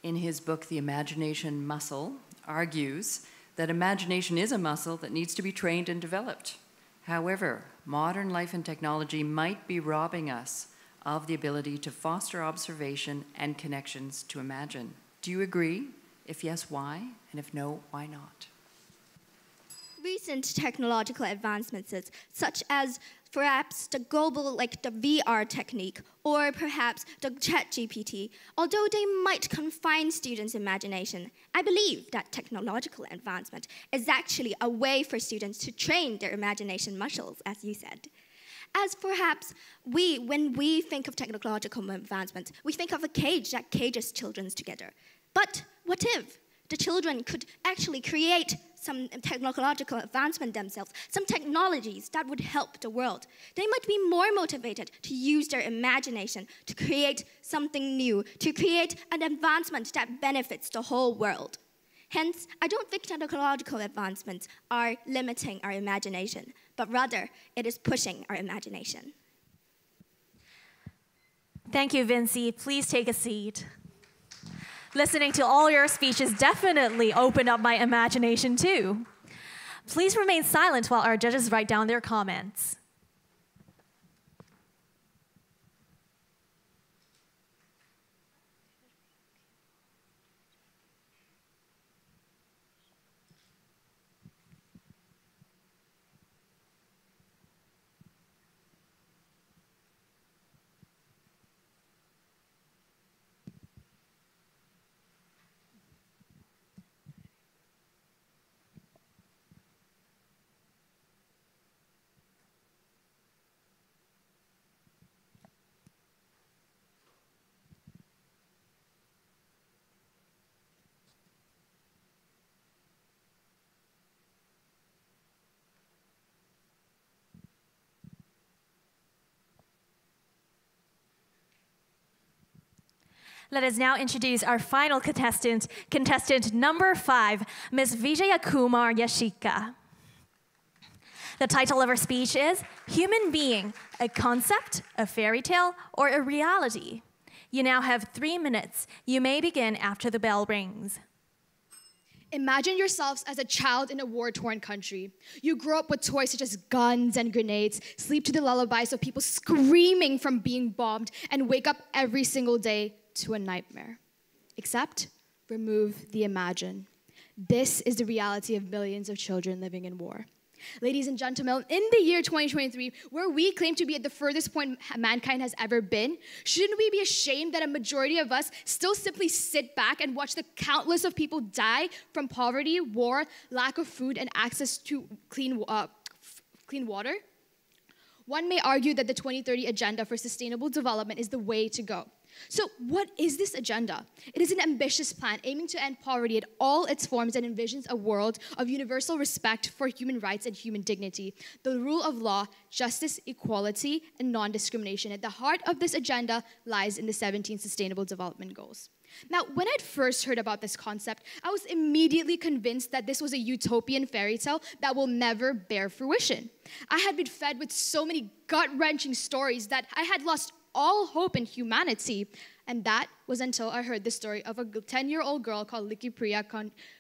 in his book, The Imagination Muscle, argues that imagination is a muscle that needs to be trained and developed. However, modern life and technology might be robbing us of the ability to foster observation and connections to imagine. Do you agree? If yes, why? And if no, why not? Recent technological advancements, such as perhaps the global, the VR technique, or perhaps the ChatGPT, although they might confine students' imagination, I believe that technological advancement is actually a way for students to train their imagination muscles, as you said. As perhaps when we think of technological advancement, we think of a cage that cages children together. But what if the children could actually create some technological advancement themselves, some technologies that would help the world? They might be more motivated to use their imagination to create something new, to create an advancement that benefits the whole world. Hence, I don't think technological advancements are limiting our imagination, but rather it is pushing our imagination. Thank you, Vinci. Please take a seat. Listening to all your speeches definitely opened up my imagination too. Please remain silent while our judges write down their comments. Let us now introduce our final contestant number 5, Ms. Vijayakumar Yashika. The title of her speech is Human Being, a Concept, a Fairy Tale, or a Reality? You now have 3 minutes. You may begin after the bell rings. Imagine yourselves as a child in a war-torn country. You grow up with toys such as guns and grenades, sleep to the lullabies of people screaming from being bombed, and wake up every single day to a nightmare. Except, remove the imagine. This is the reality of millions of children living in war. Ladies and gentlemen, in the year 2023, where we claim to be at the furthest point mankind has ever been, shouldn't we be ashamed that a majority of us still simply sit back and watch the countless of people die from poverty, war, lack of food, and access to clean water? One may argue that the 2030 Agenda for Sustainable Development is the way to go. So what is this agenda? It is an ambitious plan aiming to end poverty at all its forms and envisions a world of universal respect for human rights and human dignity, the rule of law, justice, equality, and non-discrimination. At the heart of this agenda lies in the 17 Sustainable Development Goals. Now, when I'd first heard about this concept, I was immediately convinced that this was a utopian fairy tale that will never bear fruition. I had been fed with so many gut-wrenching stories that I had lost all hope in humanity. And that was until I heard the story of a 10-year-old girl called Likipriya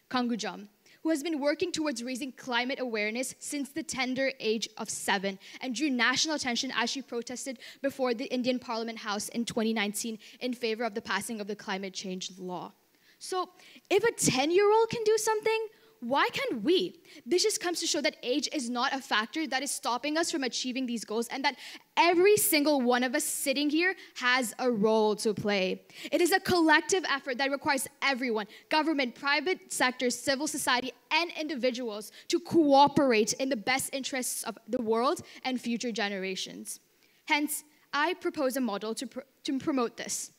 Kangujam, who has been working towards raising climate awareness since the tender age of 7 and drew national attention as she protested before the Indian Parliament House in 2019 in favor of the passing of the climate change law. So if a 10-year-old can do something, why can't we? This just comes to show that age is not a factor that is stopping us from achieving these goals, and that every single one of us sitting here has a role to play. It is a collective effort that requires everyone, government, private sector, civil society, and individuals to cooperate in the best interests of the world and future generations. Hence, I propose a model to promote this.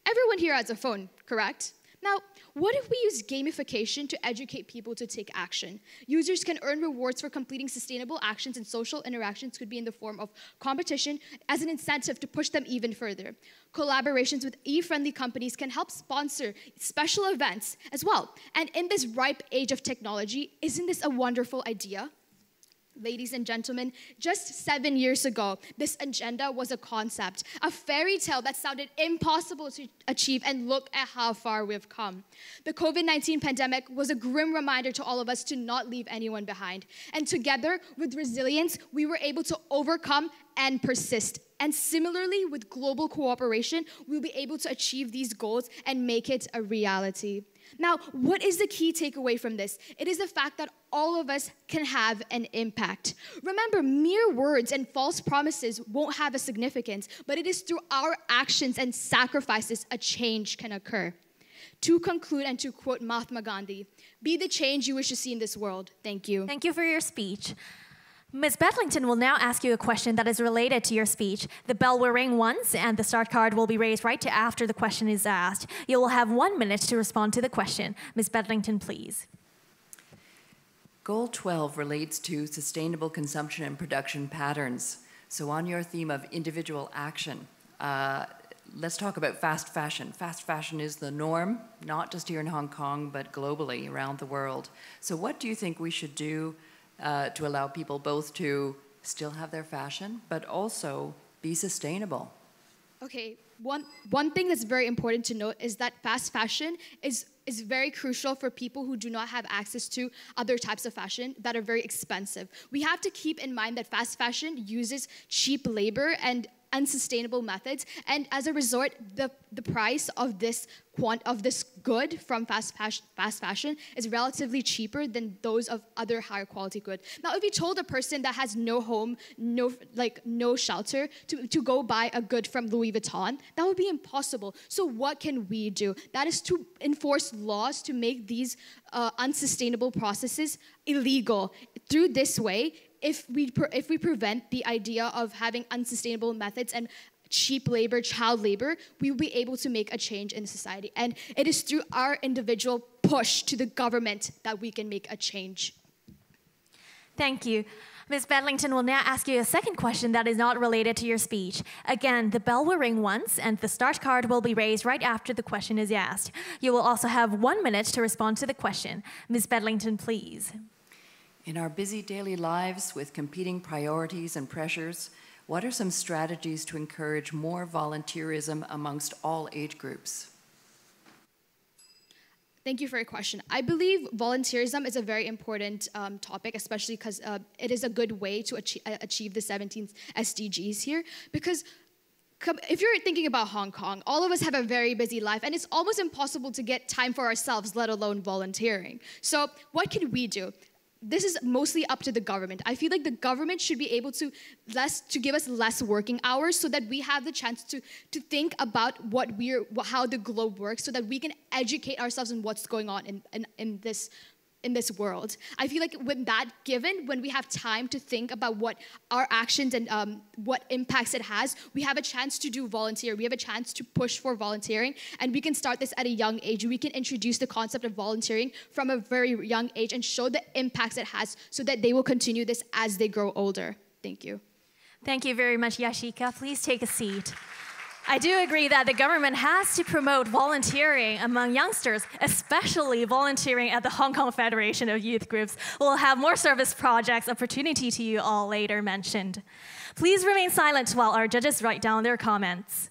Everyone here has a phone, correct? Now, what if we use gamification to educate people to take action? Users can earn rewards for completing sustainable actions, and social interactions could be in the form of competition as an incentive to push them even further. Collaborations with e-friendly companies can help sponsor special events as well. And in this ripe age of technology, isn't this a wonderful idea? Ladies and gentlemen, just 7 years ago, this agenda was a concept, a fairy tale that sounded impossible to achieve, and look at how far we've come. The COVID-19 pandemic was a grim reminder to all of us to not leave anyone behind. And together, with resilience, we were able to overcome and persist. And similarly, with global cooperation, we'll be able to achieve these goals and make it a reality. Now, what is the key takeaway from this? It is the fact that all of us can have an impact. Remember, mere words and false promises won't have a significance, but it is through our actions and sacrifices a change can occur. To conclude, and to quote Mahatma Gandhi, "Be the change you wish to see in this world." Thank you. Thank you for your speech. Ms. Bedlington will now ask you a question that is related to your speech. The bell will ring once, and the start card will be raised right after the question is asked. You will have 1 minute to respond to the question. Ms. Bedlington, please. Goal 12 relates to sustainable consumption and production patterns. So on your theme of individual action, let's talk about fast fashion. Fast fashion is the norm, not just here in Hong Kong, but globally around the world. So what do you think we should do to allow people both to still have their fashion, but also be sustainable? Okay, one thing that's very important to note is that fast fashion is very crucial for people who do not have access to other types of fashion that are very expensive. We have to keep in mind that fast fashion uses cheap labor and unsustainable methods, and as a result, the price of this good from fast fashion is relatively cheaper than those of other higher quality good. Now, if you told a person that has no home, no shelter, to go buy a good from Louis Vuitton, that would be impossible. So what can we do? That is to enforce laws to make these unsustainable processes illegal. Through this way, if we prevent the idea of having unsustainable methods and cheap labor, child labor, we will be able to make a change in society. And it is through our individual push to the government that we can make a change. Thank you. Ms. Bedlington will now ask you a second question that is not related to your speech. Again, the bell will ring once, and the start card will be raised right after the question is asked. You will also have 1 minute to respond to the question. Ms. Bedlington, please. In our busy daily lives with competing priorities and pressures, what are some strategies to encourage more volunteerism amongst all age groups? Thank you for your question. I believe volunteerism is a very important topic, especially because it is a good way to achieve the 17 SDGs here. Because if you're thinking about Hong Kong, all of us have a very busy life, and it's almost impossible to get time for ourselves, let alone volunteering. So what can we do? this is mostly up to the government. I feel like the government should be able to give us less working hours so that we have the chance to think about how the globe works, so that we can educate ourselves on what's going on in this world. I feel like with that given, when we have time to think about what our actions and what impacts it has, we have a chance to do volunteer. We have a chance to push for volunteering, and we can start this at a young age. We can introduce the concept of volunteering from a very young age and show the impacts it has so that they will continue this as they grow older. Thank you. Thank you very much, Yashika. Please take a seat. I do agree that the government has to promote volunteering among youngsters, especially volunteering at the Hong Kong Federation of Youth Groups. We'll have more service projects opportunity to you all later mentioned. Please remain silent while our judges write down their comments.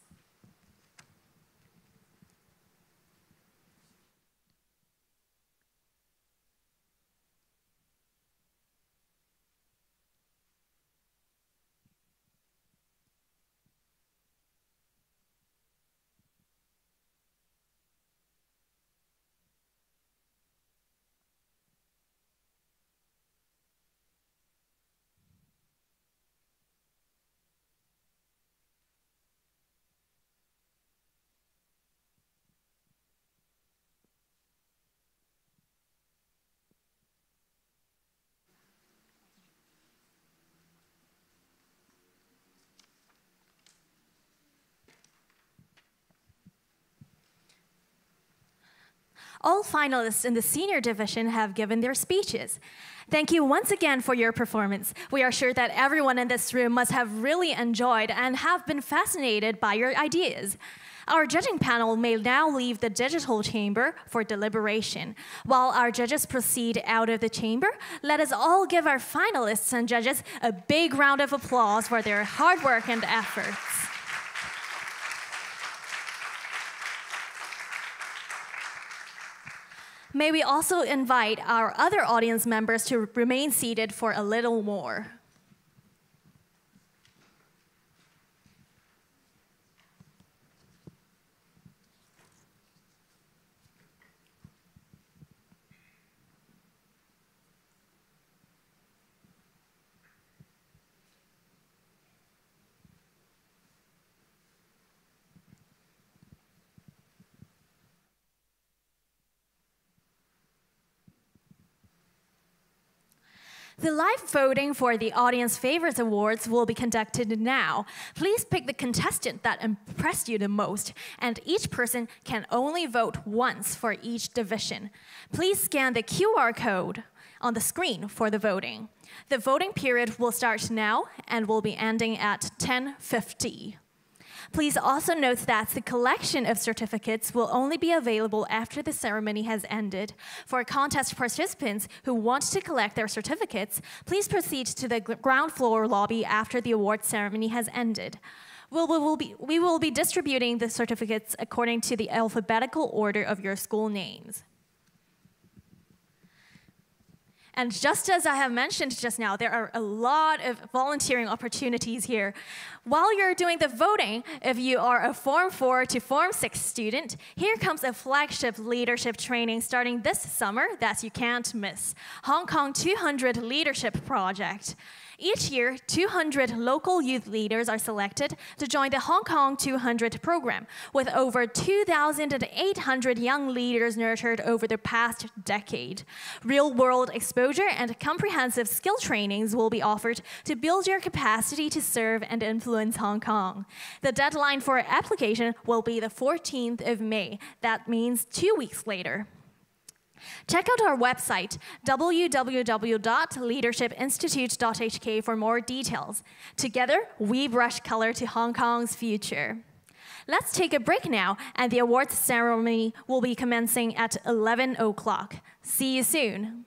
All finalists in the senior division have given their speeches. Thank you once again for your performance. We are sure that everyone in this room must have really enjoyed and have been fascinated by your ideas. Our judging panel may now leave the digital chamber for deliberation. While our judges proceed out of the chamber, let us all give our finalists and judges a big round of applause for their hard work and efforts. May we also invite our other audience members to remain seated for a little more. The live voting for the Audience Favorites Awards will be conducted now. Please pick the contestant that impressed you the most, and each person can only vote once for each division. Please scan the QR code on the screen for the voting. The voting period will start now and will be ending at 10:50. Please also note that the collection of certificates will only be available after the ceremony has ended. For contest participants who want to collect their certificates, please proceed to the ground floor lobby after the award ceremony has ended. We will be distributing the certificates according to the alphabetical order of your school names. And just as I have mentioned just now, there are a lot of volunteering opportunities here. While you're doing the voting, if you are a Form 4 to Form 6 student, here comes a flagship leadership training starting this summer that you can't miss. Hong Kong 200 Leadership Project. Each year, 200 local youth leaders are selected to join the Hong Kong 200 program, with over 2,800 young leaders nurtured over the past decade. Real-world exposure and comprehensive skill trainings will be offered to build your capacity to serve and influence Hong Kong. The deadline for application will be the 14th of May. That means 2 weeks later. Check out our website, www.leadershipinstitute.hk, for more details. Together, we brush color to Hong Kong's future. Let's take a break now, and the awards ceremony will be commencing at 11 o'clock. See you soon.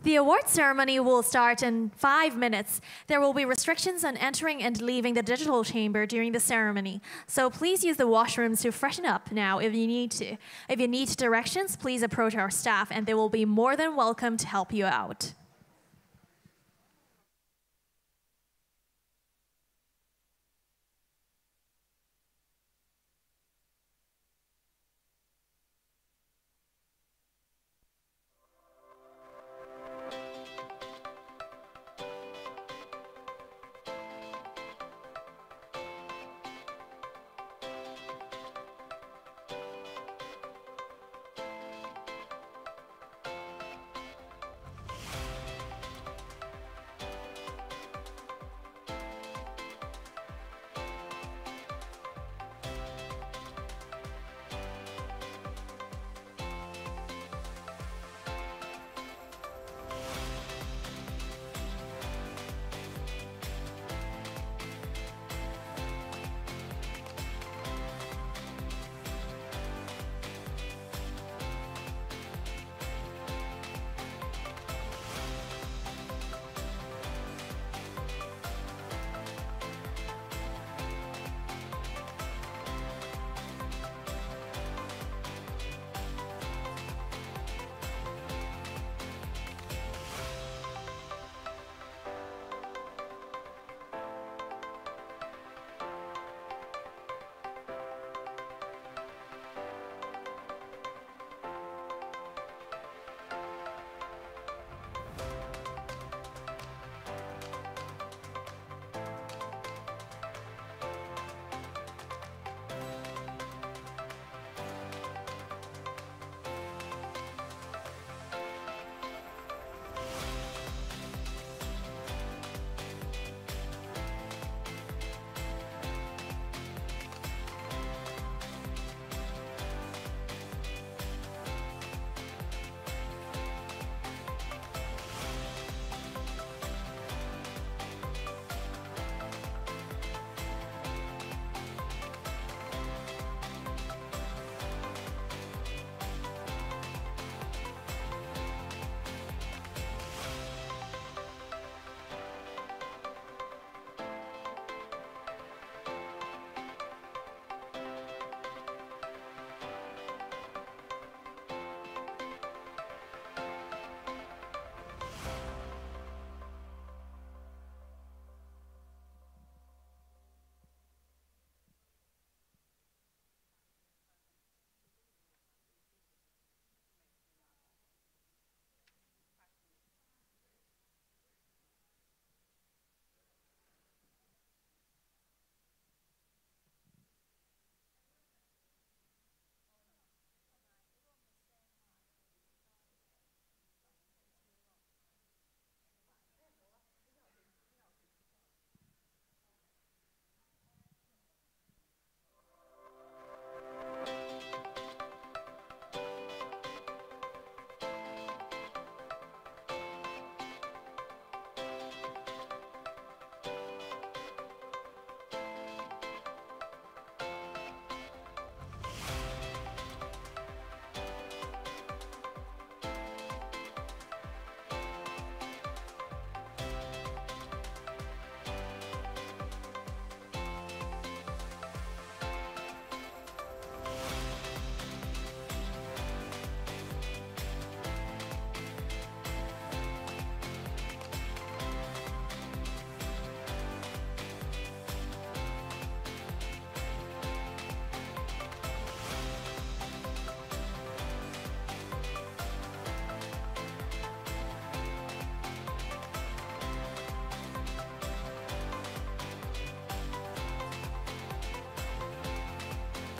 The award ceremony will start in 5 minutes. There will be restrictions on entering and leaving the digital chamber during the ceremony, so please use the washrooms to freshen up now if you need to. If you need directions, please approach our staff and they will be more than welcome to help you out.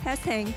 Testing.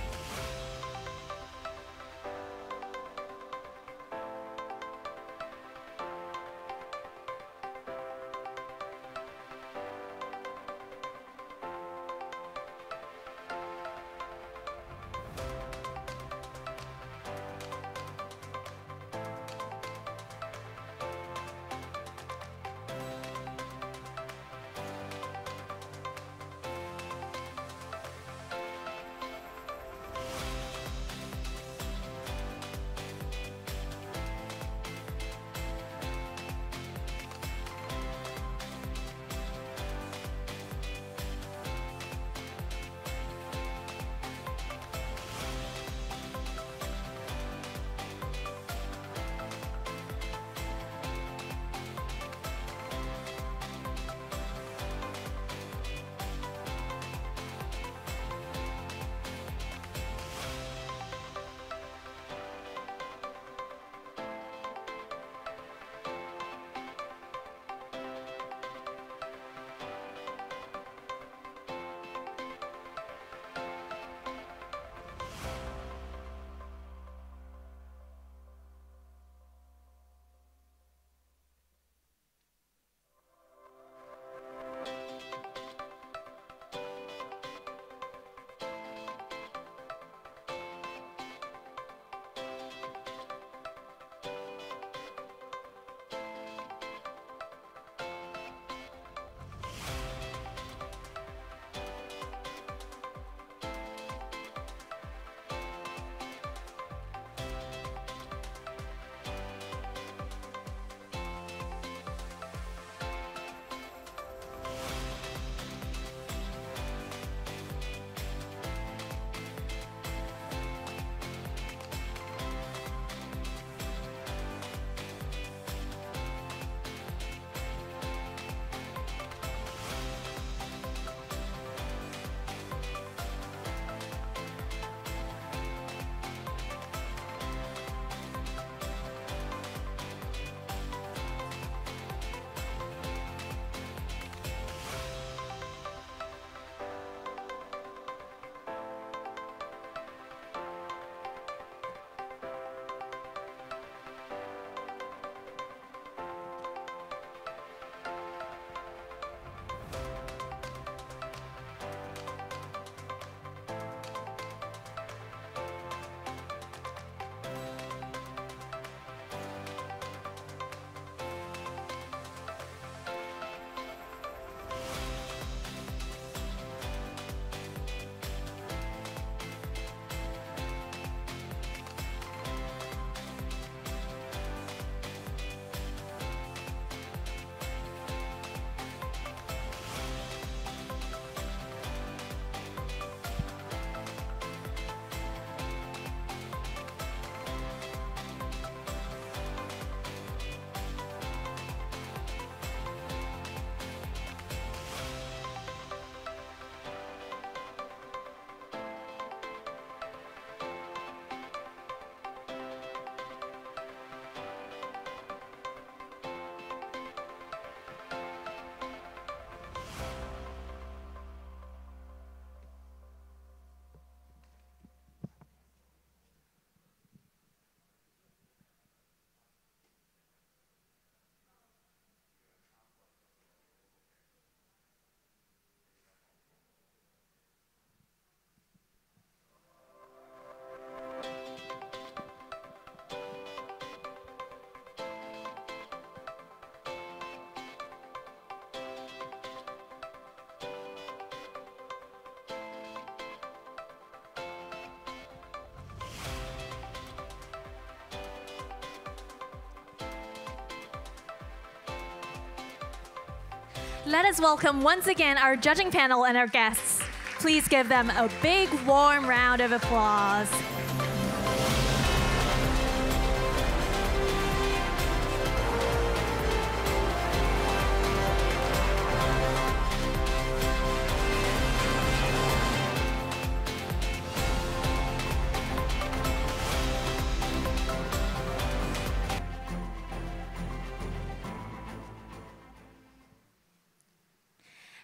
Let us welcome once again our judging panel and our guests. Please give them a big, warm round of applause.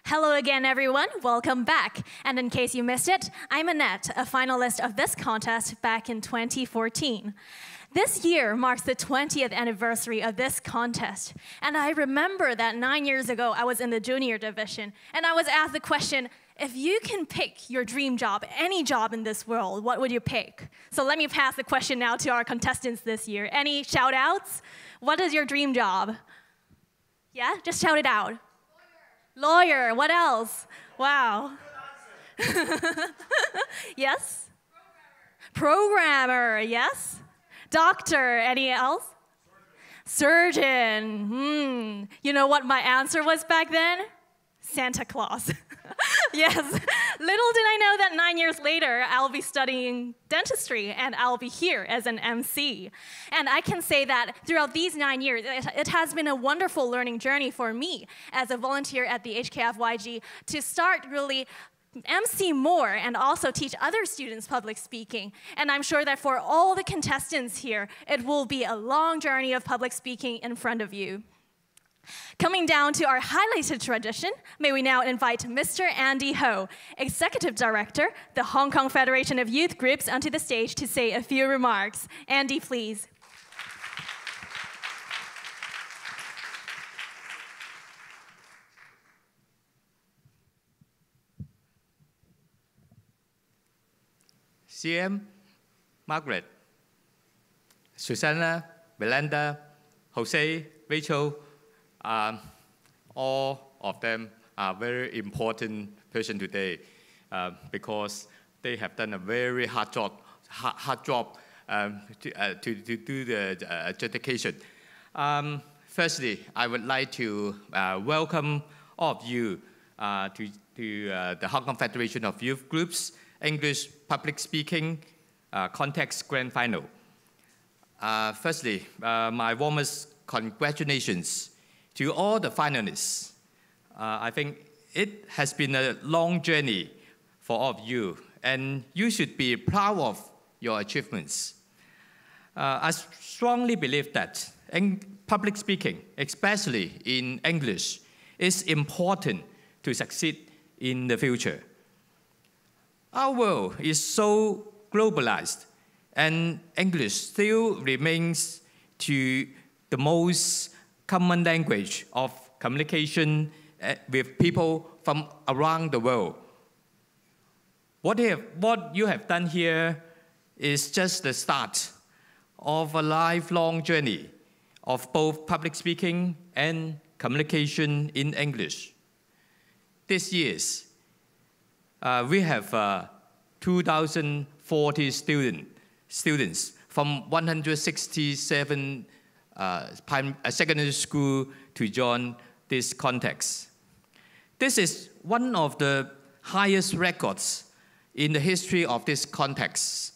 Hello again, everyone. Welcome back. And in case you missed it, I'm Annette, a finalist of this contest back in 2014. This year marks the 20th anniversary of this contest. And I remember that 9 years ago, I was in the junior division, and I was asked the question, if you can pick your dream job, any job in this world, what would you pick? So let me pass the question now to our contestants this year. Any shout outs? What is your dream job? Yeah, just shout it out. Lawyer, what else? Wow. Yes? Programmer, yes? Doctor, any else? Surgeon. You know what my answer was back then? Santa Claus. Yes. Little did I know that 9 years later, I'll be studying dentistry and I'll be here as an MC. And I can say that throughout these 9 years, it has been a wonderful learning journey for me as a volunteer at the HKFYG to start really MC more and also teach other students public speaking. And I'm sure that for all the contestants here, it will be a long journey of public speaking in front of you. Coming down to our highlighted tradition, may we now invite Mr. Andy Ho, Executive Director, the Hong Kong Federation of Youth Groups, onto the stage to say a few remarks. Andy, please. CM, Margaret, Susanna, Belinda, Jose, Rachel, all of them are very important person today because they have done a very hard job to do the adjudication. Firstly, I would like to welcome all of you to the Hong Kong Federation of Youth Groups English Public Speaking Context Grand Final. Firstly, my warmest congratulations to all the finalists. I think it has been a long journey for all of you, and you should be proud of your achievements. I strongly believe that public speaking, especially in English, is important to succeed in the future. Our world is so globalized, and English still remains to the most common language of communication with people from around the world. What you have done here is just the start of a lifelong journey of both public speaking and communication in English. This year, we have 2,040 students from 167 secondary school to join this context. This is one of the highest records in the history of this context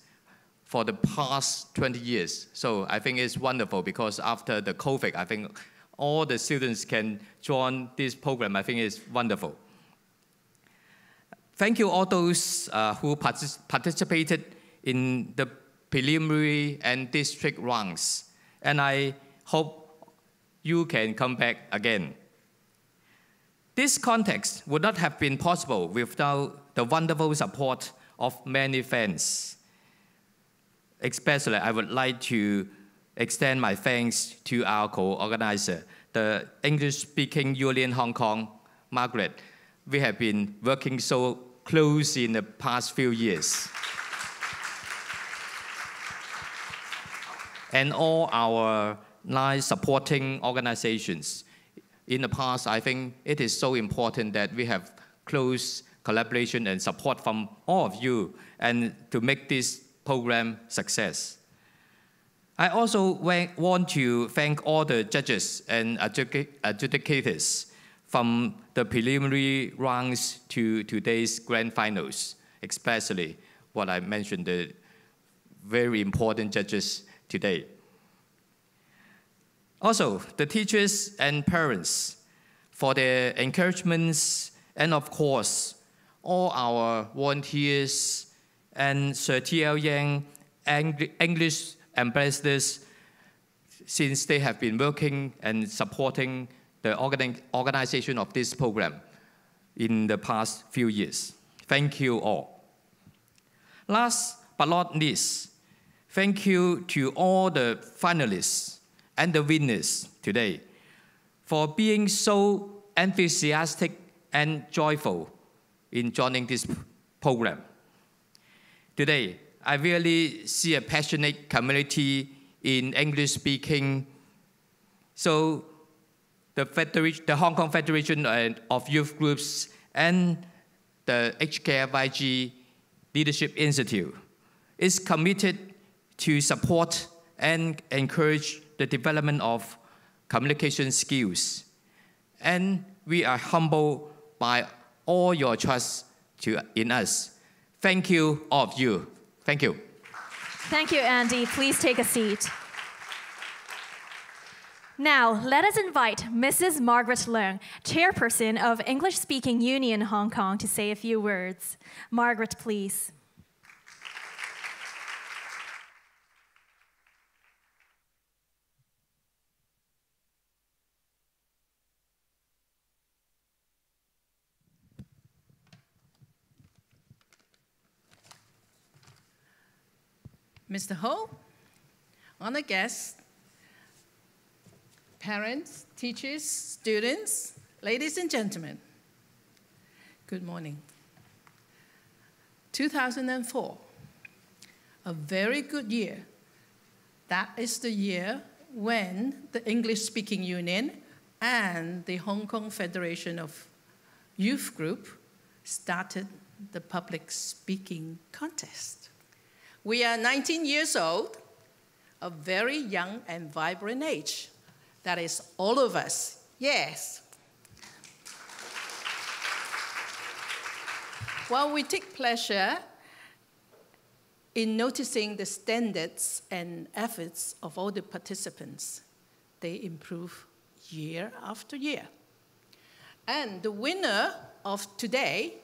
for the past 20 years. So I think it's wonderful because after the COVID, I think all the students can join this program. I think it's wonderful. Thank you all those who participated in the preliminary and district rounds. And I hope you can come back again. This context would not have been possible without the wonderful support of many fans. Especially, I would like to extend my thanks to our co-organizer, the English-speaking Union Hong Kong, Margaret. We have been working so close in the past few years. And all our nice supporting organizations. In the past, I think it is so important that we have close collaboration and support from all of you and to make this program success. I also want to thank all the judges and adjudicators from the preliminary rounds to today's grand finals, especially what I mentioned, the very important judges today. Also, the teachers and parents for their encouragements, and of course, all our volunteers and Sir T.L. Yang English ambassadors, since they have been working and supporting the organization of this program in the past few years. Thank you all. Last but not least, thank you to all the finalists and the winners today for being so enthusiastic and joyful in joining this program. Today, I really see a passionate community in English speaking. So the Hong Kong Federation of Youth Groups and the HKFYG Leadership Institute is committed to support and encourage the development of communication skills. And we are humbled by all your trust in us. Thank you, all of you. Thank you. Thank you, Andy. Please take a seat. Now, let us invite Mrs. Margaret Leung, Chairperson of English Speaking Union Hong Kong, to say a few words. Margaret, please. Mr. Ho, honored guests, parents, teachers, students, ladies and gentlemen, good morning. 2004, a very good year. That is the year when the English Speaking Union and the Hong Kong Federation of Youth Group started the public speaking contest. We are 19 years old, a very young and vibrant age. That is all of us, yes. While we take pleasure in noticing the standards and efforts of all the participants, they improve year after year. And the winner of today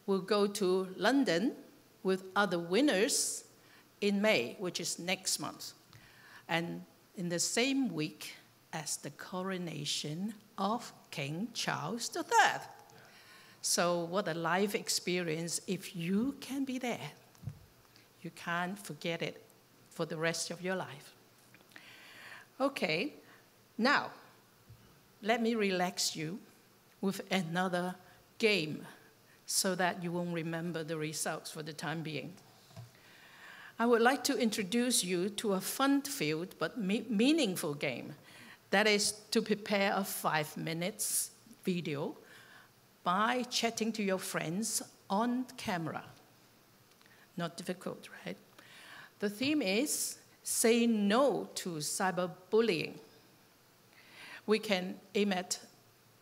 will go to London with other winners in May, which is next month, and in the same week as the coronation of King Charles III. So what a life experience if you can be there. You can't forget it for the rest of your life. Okay, now let me relax you with another game so that you won't remember the results for the time being. I would like to introduce you to a fun-filled but meaningful game. That is to prepare a 5 minutes video by chatting to your friends on camera. Not difficult, right? The theme is say no to cyberbullying. We can aim at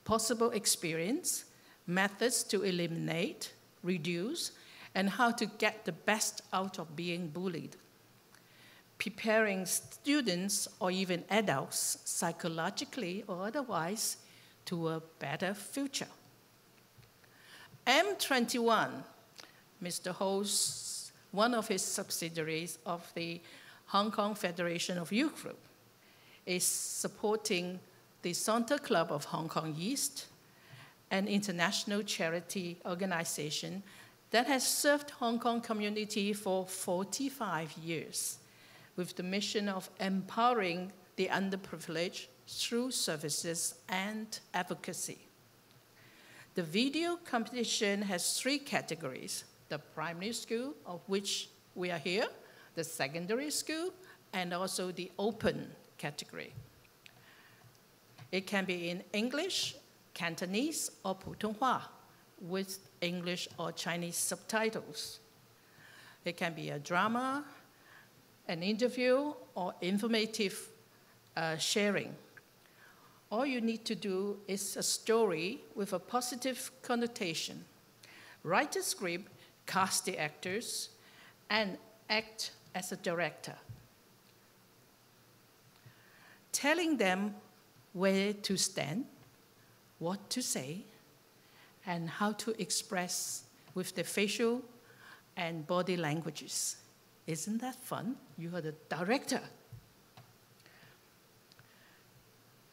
possible experience, methods to eliminate, reduce, and how to get the best out of being bullied. Preparing students or even adults psychologically or otherwise to a better future. M21, Mr. Ho's, one of his subsidiaries of the Hong Kong Federation of Youth Group, is supporting the Santa Club of Hong Kong East, an international charity organization that has served Hong Kong community for 45 years with the mission of empowering the underprivileged through services and advocacy. The video competition has 3 categories: the primary school, of which we are here, the secondary school, and also the open category. It can be in English, Cantonese, or Putonghua with English or Chinese subtitles. It can be a drama, an interview, or informative sharing. all you need to do is a story with a positive connotation. Write a script, cast the actors, and act as a director. Telling them where to stand, what to say, and how to express with the facial and body languages. Isn't that fun? You are the director.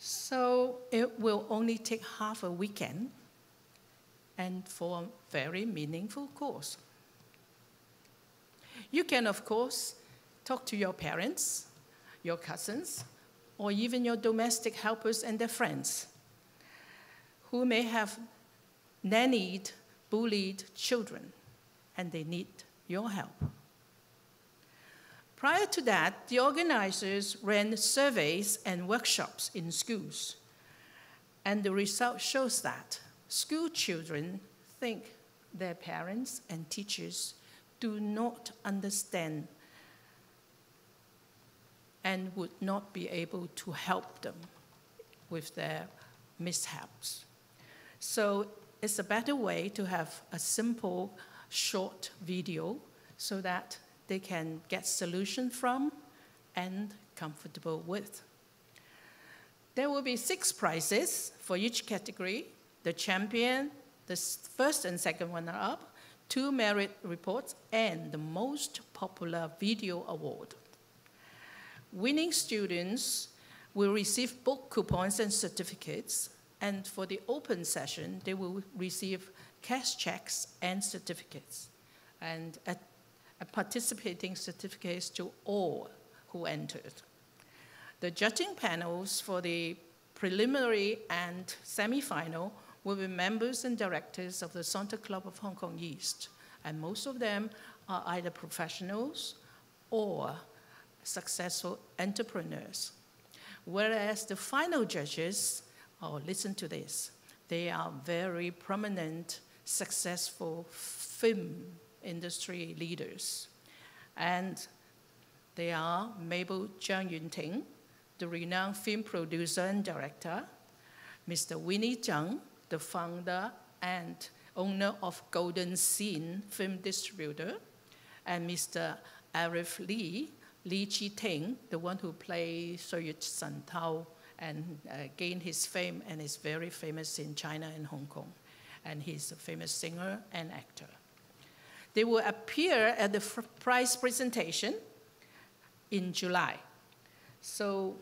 So it will only take half a weekend and for a very meaningful course. You can, of course, talk to your parents, your cousins, or even your domestic helpers and their friends who may have nannied, bullied children, and they need your help. Prior to that, the organizers ran surveys and workshops in schools, and the result shows that school children think their parents and teachers do not understand and would not be able to help them with their mishaps. So it's a better way to have a simple, short video so that they can get solution from and comfortable with. There will be 6 prizes for each category: the champion, the first and second runner-up, 2 merit reports, and the most popular video award. Winning students will receive book coupons and certificates, and for the open session, they will receive cash checks and certificates, and participating certificates to all who entered. The judging panels for the preliminary and semi-final will be members and directors of the Santa Club of Hong Kong East, and most of them are either professionals or successful entrepreneurs. Whereas the final judges, listen to this, they are very prominent, successful film industry leaders. And they are Mabel Zhang Yunting, the renowned film producer and director, Mr. Winnie Zhang, the founder and owner of Golden Scene Film Distributor, and Mr. Arif Lee, Li Chi-ting, the one who played Soyut San Tao and gained his fame and is very famous in China and Hong Kong. And he's a famous singer and actor. They will appear at the prize presentation in July. So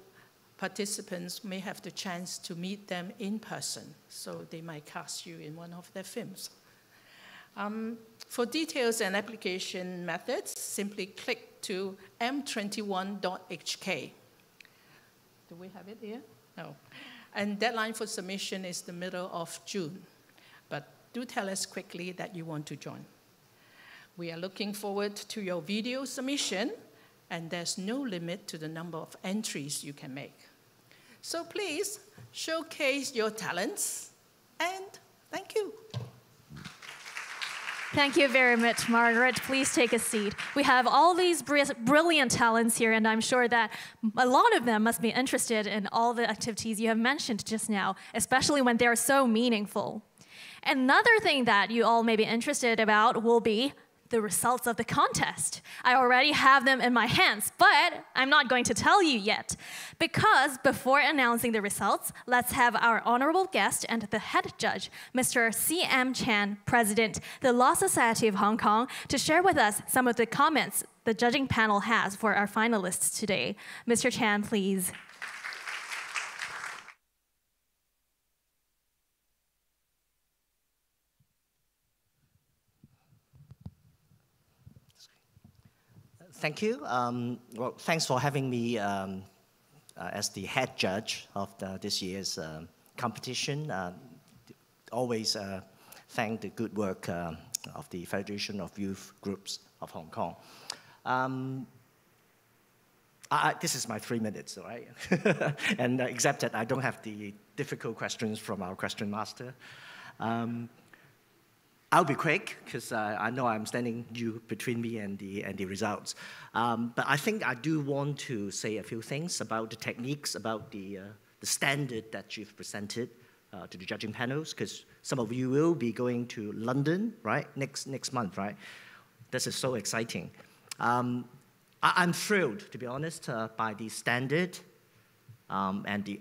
participants may have the chance to meet them in person, so they might cast you in one of their films. For details and application methods, simply click to m21.hk. Do we have it here? No. And deadline for submission is the middle of June. But do tell us quickly that you want to join. We are looking forward to your video submission, and there's no limit to the number of entries you can make. So please showcase your talents, and thank you. Thank you very much, Margaret. Please take a seat. We have all these brilliant talents here, and I'm sure that a lot of them must be interested in all the activities you have mentioned just now, especially when they're so meaningful. Another thing that you all may be interested about will be the results of the contest. I already have them in my hands, but I'm not going to tell you yet. Because before announcing the results, let's have our honorable guest and the head judge, Mr. C.M. Chan, President, the Law Society of Hong Kong, to share with us some of the comments the judging panel has for our finalists today. Mr. Chan, please. Thank you. Well, thanks for having me as the head judge of this year's competition. Always thank the good work of the Federation of Youth Groups of Hong Kong. This is my 3 minutes, all right? And except that I don't have the difficult questions from our question master. I'll be quick, because I know I'm standing between me and the results. But I think I do want to say a few things about the techniques, about the the standard that you've presented to the judging panels, because some of you will be going to London, right, next month, right? This is so exciting. I'm thrilled, to be honest, by the standard and the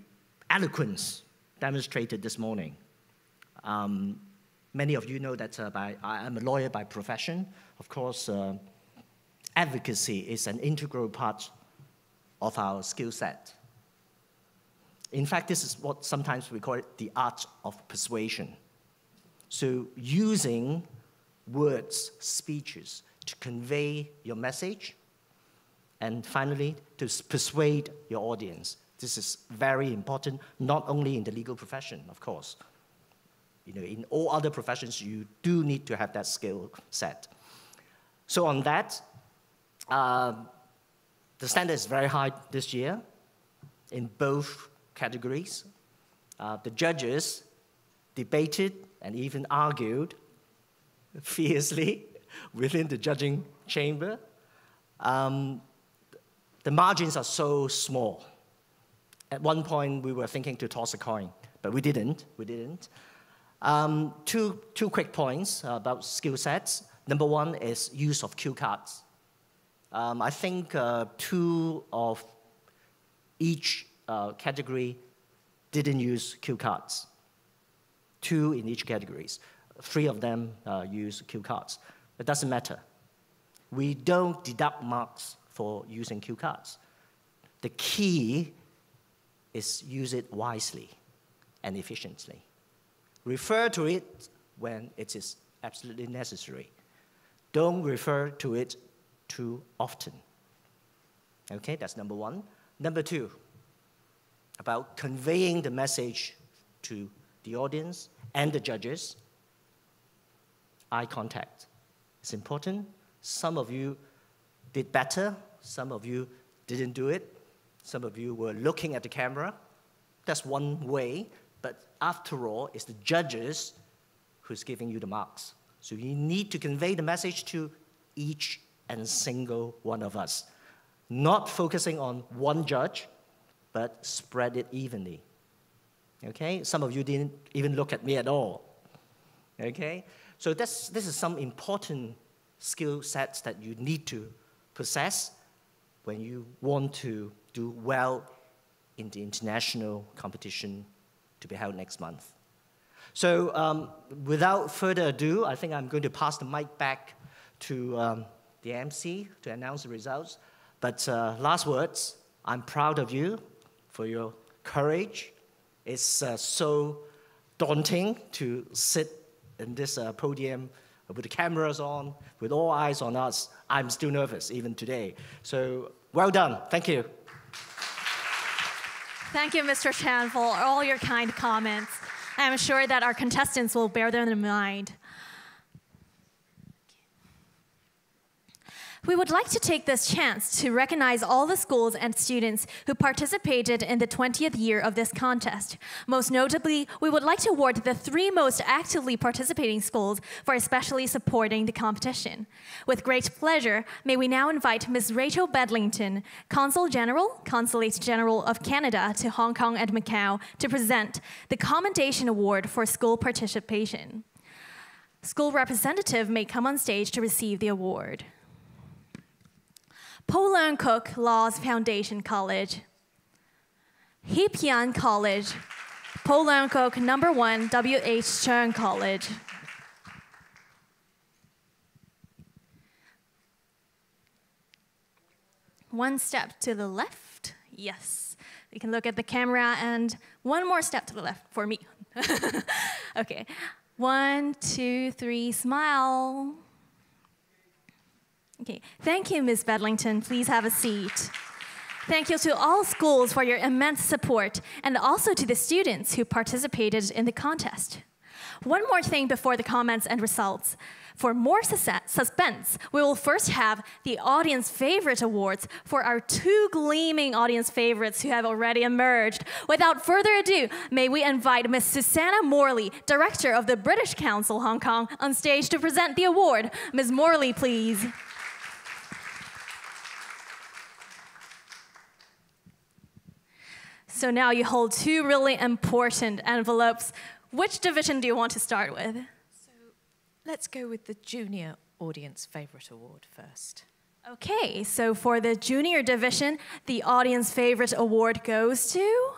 eloquence demonstrated this morning. Many of you know that I'm a lawyer by profession. Of course, advocacy is an integral part of our skill set. In fact, this is what sometimes we call it the art of persuasion. So using words, speeches, to convey your message, and finally, to persuade your audience. This is very important, not only in the legal profession, of course. You know, in all other professions, you do need to have that skill set. So on that, the standard is very high this year in both categories. The judges debated and even argued fiercely within the judging chamber. The margins are so small. At one point, we were thinking to toss a coin, but we didn't. Two quick points about skill sets. Number one is use of cue cards. I think two of each category didn't use cue cards. Two in each categories. Three of them use cue cards. It doesn't matter. We don't deduct marks for using cue cards. The key is use it wisely and efficiently. Refer to it when it is absolutely necessary. Don't refer to it too often. Okay, that's number one. Number two, about conveying the message to the audience and the judges. Eye contact. It's important. Some of you did better. Some of you didn't do it. Some of you were looking at the camera. That's one way. But after all, it's the judges who's giving you the marks. So you need to convey the message to each and single one of us. Not focusing on one judge, but spread it evenly. Okay? Some of you didn't even look at me at all. Okay? So this is some important skill sets that you need to possess when you want to do well in the international competition to be held next month. So without further ado, I think I'm going to pass the mic back to the MC to announce the results. But last words, I'm proud of you for your courage. It's so daunting to sit in this podium with the cameras on, with all eyes on us. I'm still nervous, even today. So well done. Thank you. Thank you, Mr. Chan, for all your kind comments. I am sure that our contestants will bear them in mind. We would like to take this chance to recognize all the schools and students who participated in the 20th year of this contest. Most notably, we would like to award the 3 most actively participating schools for especially supporting the competition. With great pleasure, may we now invite Ms. Rachel Bedlington, Consul General, Consulate General of Canada to Hong Kong and Macau, to present the Commendation Award for school participation. School representative may come on stage to receive the award. Po Leung Kuk Laws Foundation College, Hip Yan College, Po Leung Kuk No. 1 W.H. Cheung College. One step to the left, yes. You can look at the camera, and one more step to the left for me. Okay, 1, 2, 3, smile. Okay, thank you, Ms. Bedlington. Please have a seat. Thank you to all schools for your immense support, and also to the students who participated in the contest. One more thing before the comments and results. For more suspense, we will first have the Audience Favorite Awards for our 2 gleaming audience favorites who have already emerged. Without further ado, may we invite Ms. Susanna Morley, Director of the British Council Hong Kong, on stage to present the award. Ms. Morley, please. So now you hold two really important envelopes. Which division do you want to start with? So let's go with the Junior Audience Favorite Award first. Okay, so for the Junior division, the Audience Favorite Award goes to...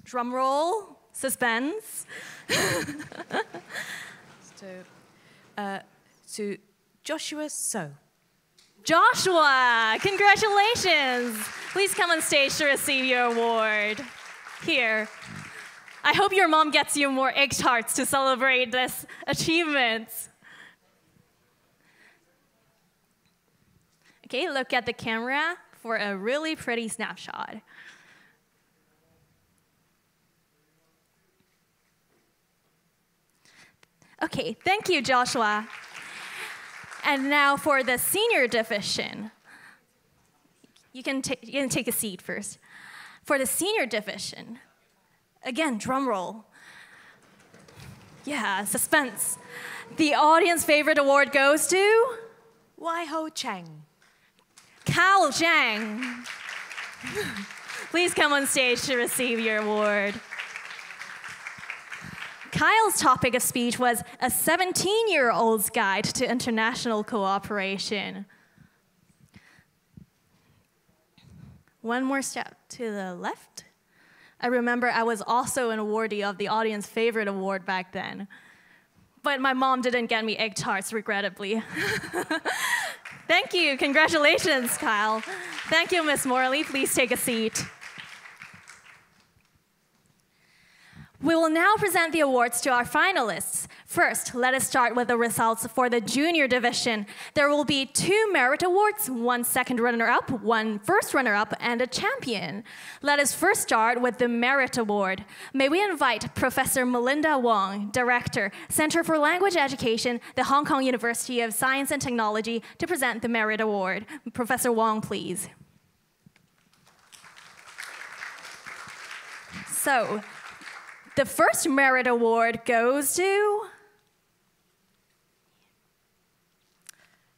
Drum roll, suspense. To Joshua So. Joshua, congratulations. Please come on stage to receive your award. Here. I hope your mom gets you more egg tarts to celebrate this achievement. Okay, look at the camera for a really pretty snapshot. Okay, thank you, Joshua. And now for the Senior division. You can take a seat first. For the Senior division, again, drum roll. Yeah, suspense. The Audience Favorite Award goes to... Wai-ho Chang. Kao Zhang. Please come on stage to receive your award. Kyle's topic of speech was a 17-year-old's guide to international cooperation. One more step to the left. I remember I was also an awardee of the Audience Favorite Award back then. But my mom didn't get me egg tarts, regrettably. Thank you. Congratulations, Kyle. Thank you, Miss Morley. Please take a seat. We will now present the awards to our finalists. First, let us start with the results for the Junior division. There will be 2 merit awards, 1 second runner-up, 1 first runner-up, and a champion. Let us first start with the Merit Award. May we invite Professor Melinda Wong, Director, Center for Language Education, the Hong Kong University of Science and Technology, to present the Merit Award. Professor Wong, please. So, the first Merit Award goes to...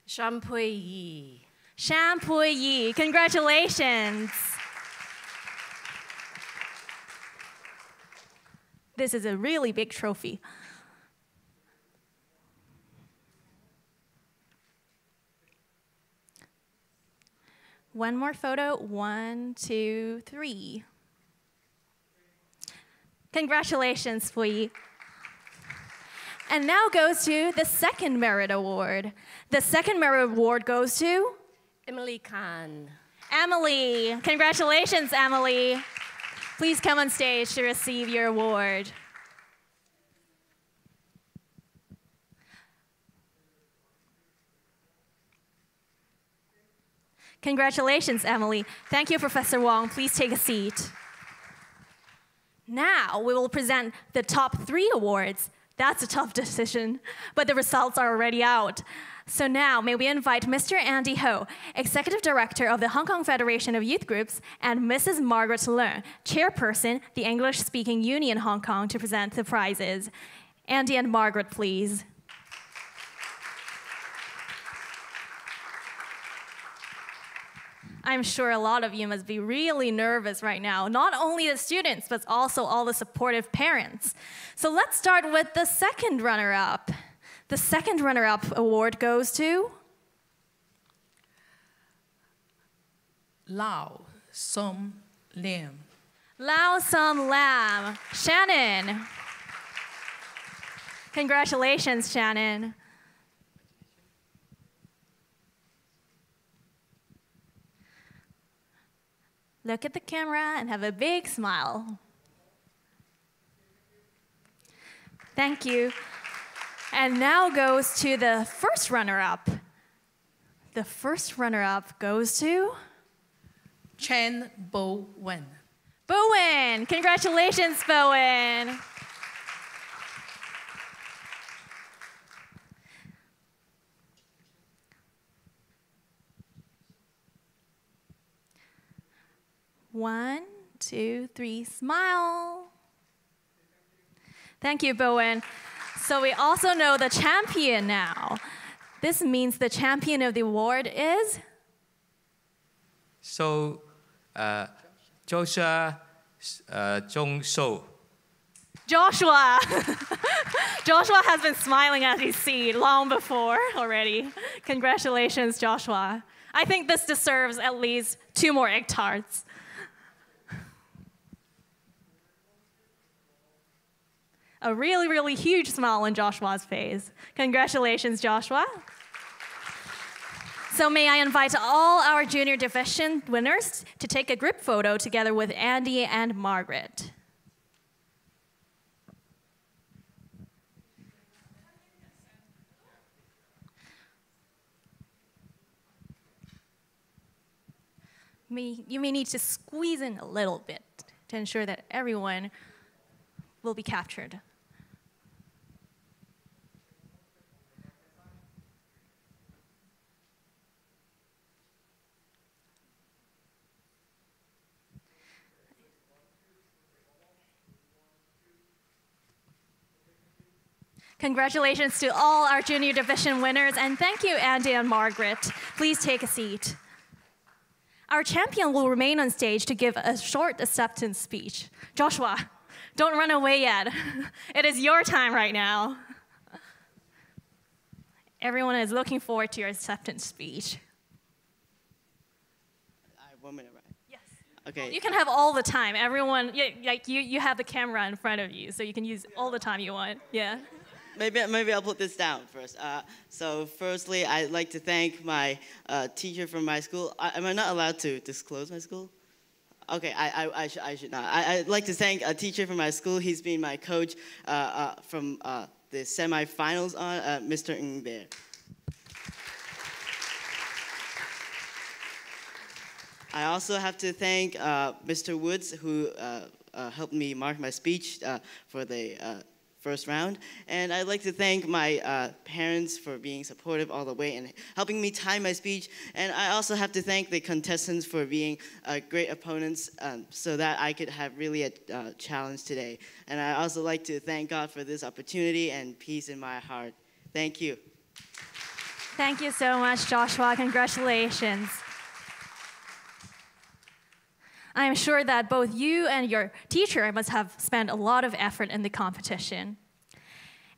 Shampui Yi. Shampui Yi. Congratulations. This is a really big trophy. One more photo. 1, 2, 3. Congratulations, Pui. And now goes to the second Merit Award. The second Merit Award goes to? Emily Khan. Emily. Congratulations, Emily. Please come on stage to receive your award. Congratulations, Emily. Thank you, Professor Wong. Please take a seat. Now we will present the top 3 awards. That's a tough decision, but the results are already out. So now may we invite Mr. Andy Ho, Executive Director of the Hong Kong Federation of Youth Groups, and Mrs. Margaret Leung, Chairperson, the English-Speaking Union Hong Kong, to present the prizes. Andy and Margaret, please. I'm sure a lot of you must be really nervous right now, not only the students, but also all the supportive parents. So let's start with the second runner-up. The second runner-up award goes to? Lau Som Lam. Lau Som Lam. Shannon. Congratulations, Shannon. Look at the camera and have a big smile. Thank you. And now goes to the first runner-up. The first runner-up goes to? Chen Bo Wen. Bowen. Congratulations, Bowen. One, 2, 3, smile. Thank you, Bowen. So we also know the champion now. This means the champion of the award is? So, Joshua Jong So. Joshua. Joshua has been smiling at his seat long before already. Congratulations, Joshua. I think this deserves at least 2 more egg tarts. A really, really huge smile on Joshua's face. Congratulations, Joshua. So may I invite all our junior division winners to take a group photo together with Andy and Margaret. You may need to squeeze in a little bit to ensure that everyone will be captured. Congratulations to all our junior division winners, and thank you, Andy and Margaret. Please take a seat. Our champion will remain on stage to give a short acceptance speech. Joshua, don't run away yet. It is your time right now. Everyone is looking forward to your acceptance speech. I have 1 minute, right? Yes. Okay. You can have all the time. Everyone, you have the camera in front of you, so you can use all the time you want. Yeah. Maybe I'll put this down first. So firstly, I'd like to thank my teacher from my school. Am I not allowed to disclose my school? Okay, I should not. I'd like to thank a teacher from my school. He's been my coach from the semifinals on, Mr. Ng Bear. I also have to thank Mr. Woods, who helped me mark my speech for the first round. And I'd like to thank my parents for being supportive all the way and helping me time my speech. And I also have to thank the contestants for being great opponents so that I could have really a challenge today. And I also like to thank God for this opportunity and peace in my heart. Thank you. Thank you so much, Joshua. Congratulations. I am sure that both you and your teacher must have spent a lot of effort in the competition.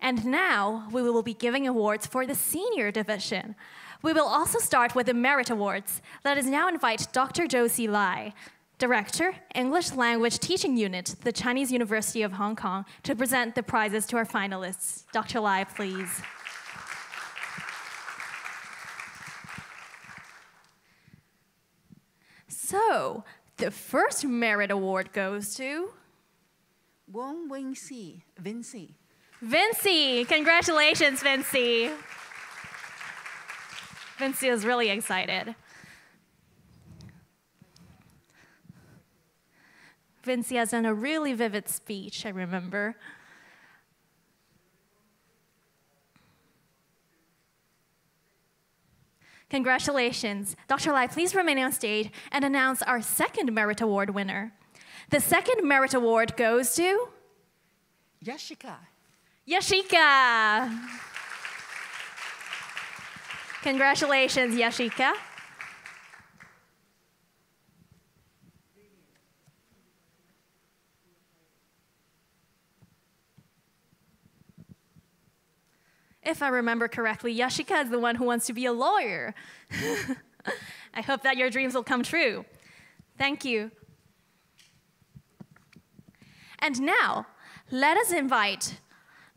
And now we will be giving awards for the senior division. We will also start with the Merit Awards. Let us now invite Dr. Josie Lai, Director, English Language Teaching Unit, the Chinese University of Hong Kong, to present the prizes to our finalists. Dr. Lai, please. So, the first Merit Award goes to Wong Wing-si, Vinci. Vinci. Congratulations, Vinci. Vinci is really excited. Vinci has done a really vivid speech, I remember. Congratulations. Dr. Lai, please remain on stage and announce our second Merit Award winner. The second Merit Award goes to Yashika. Yashika. Congratulations, Yashika. If I remember correctly, Yashika is the one who wants to be a lawyer. I hope that your dreams will come true. Thank you. And now, let us invite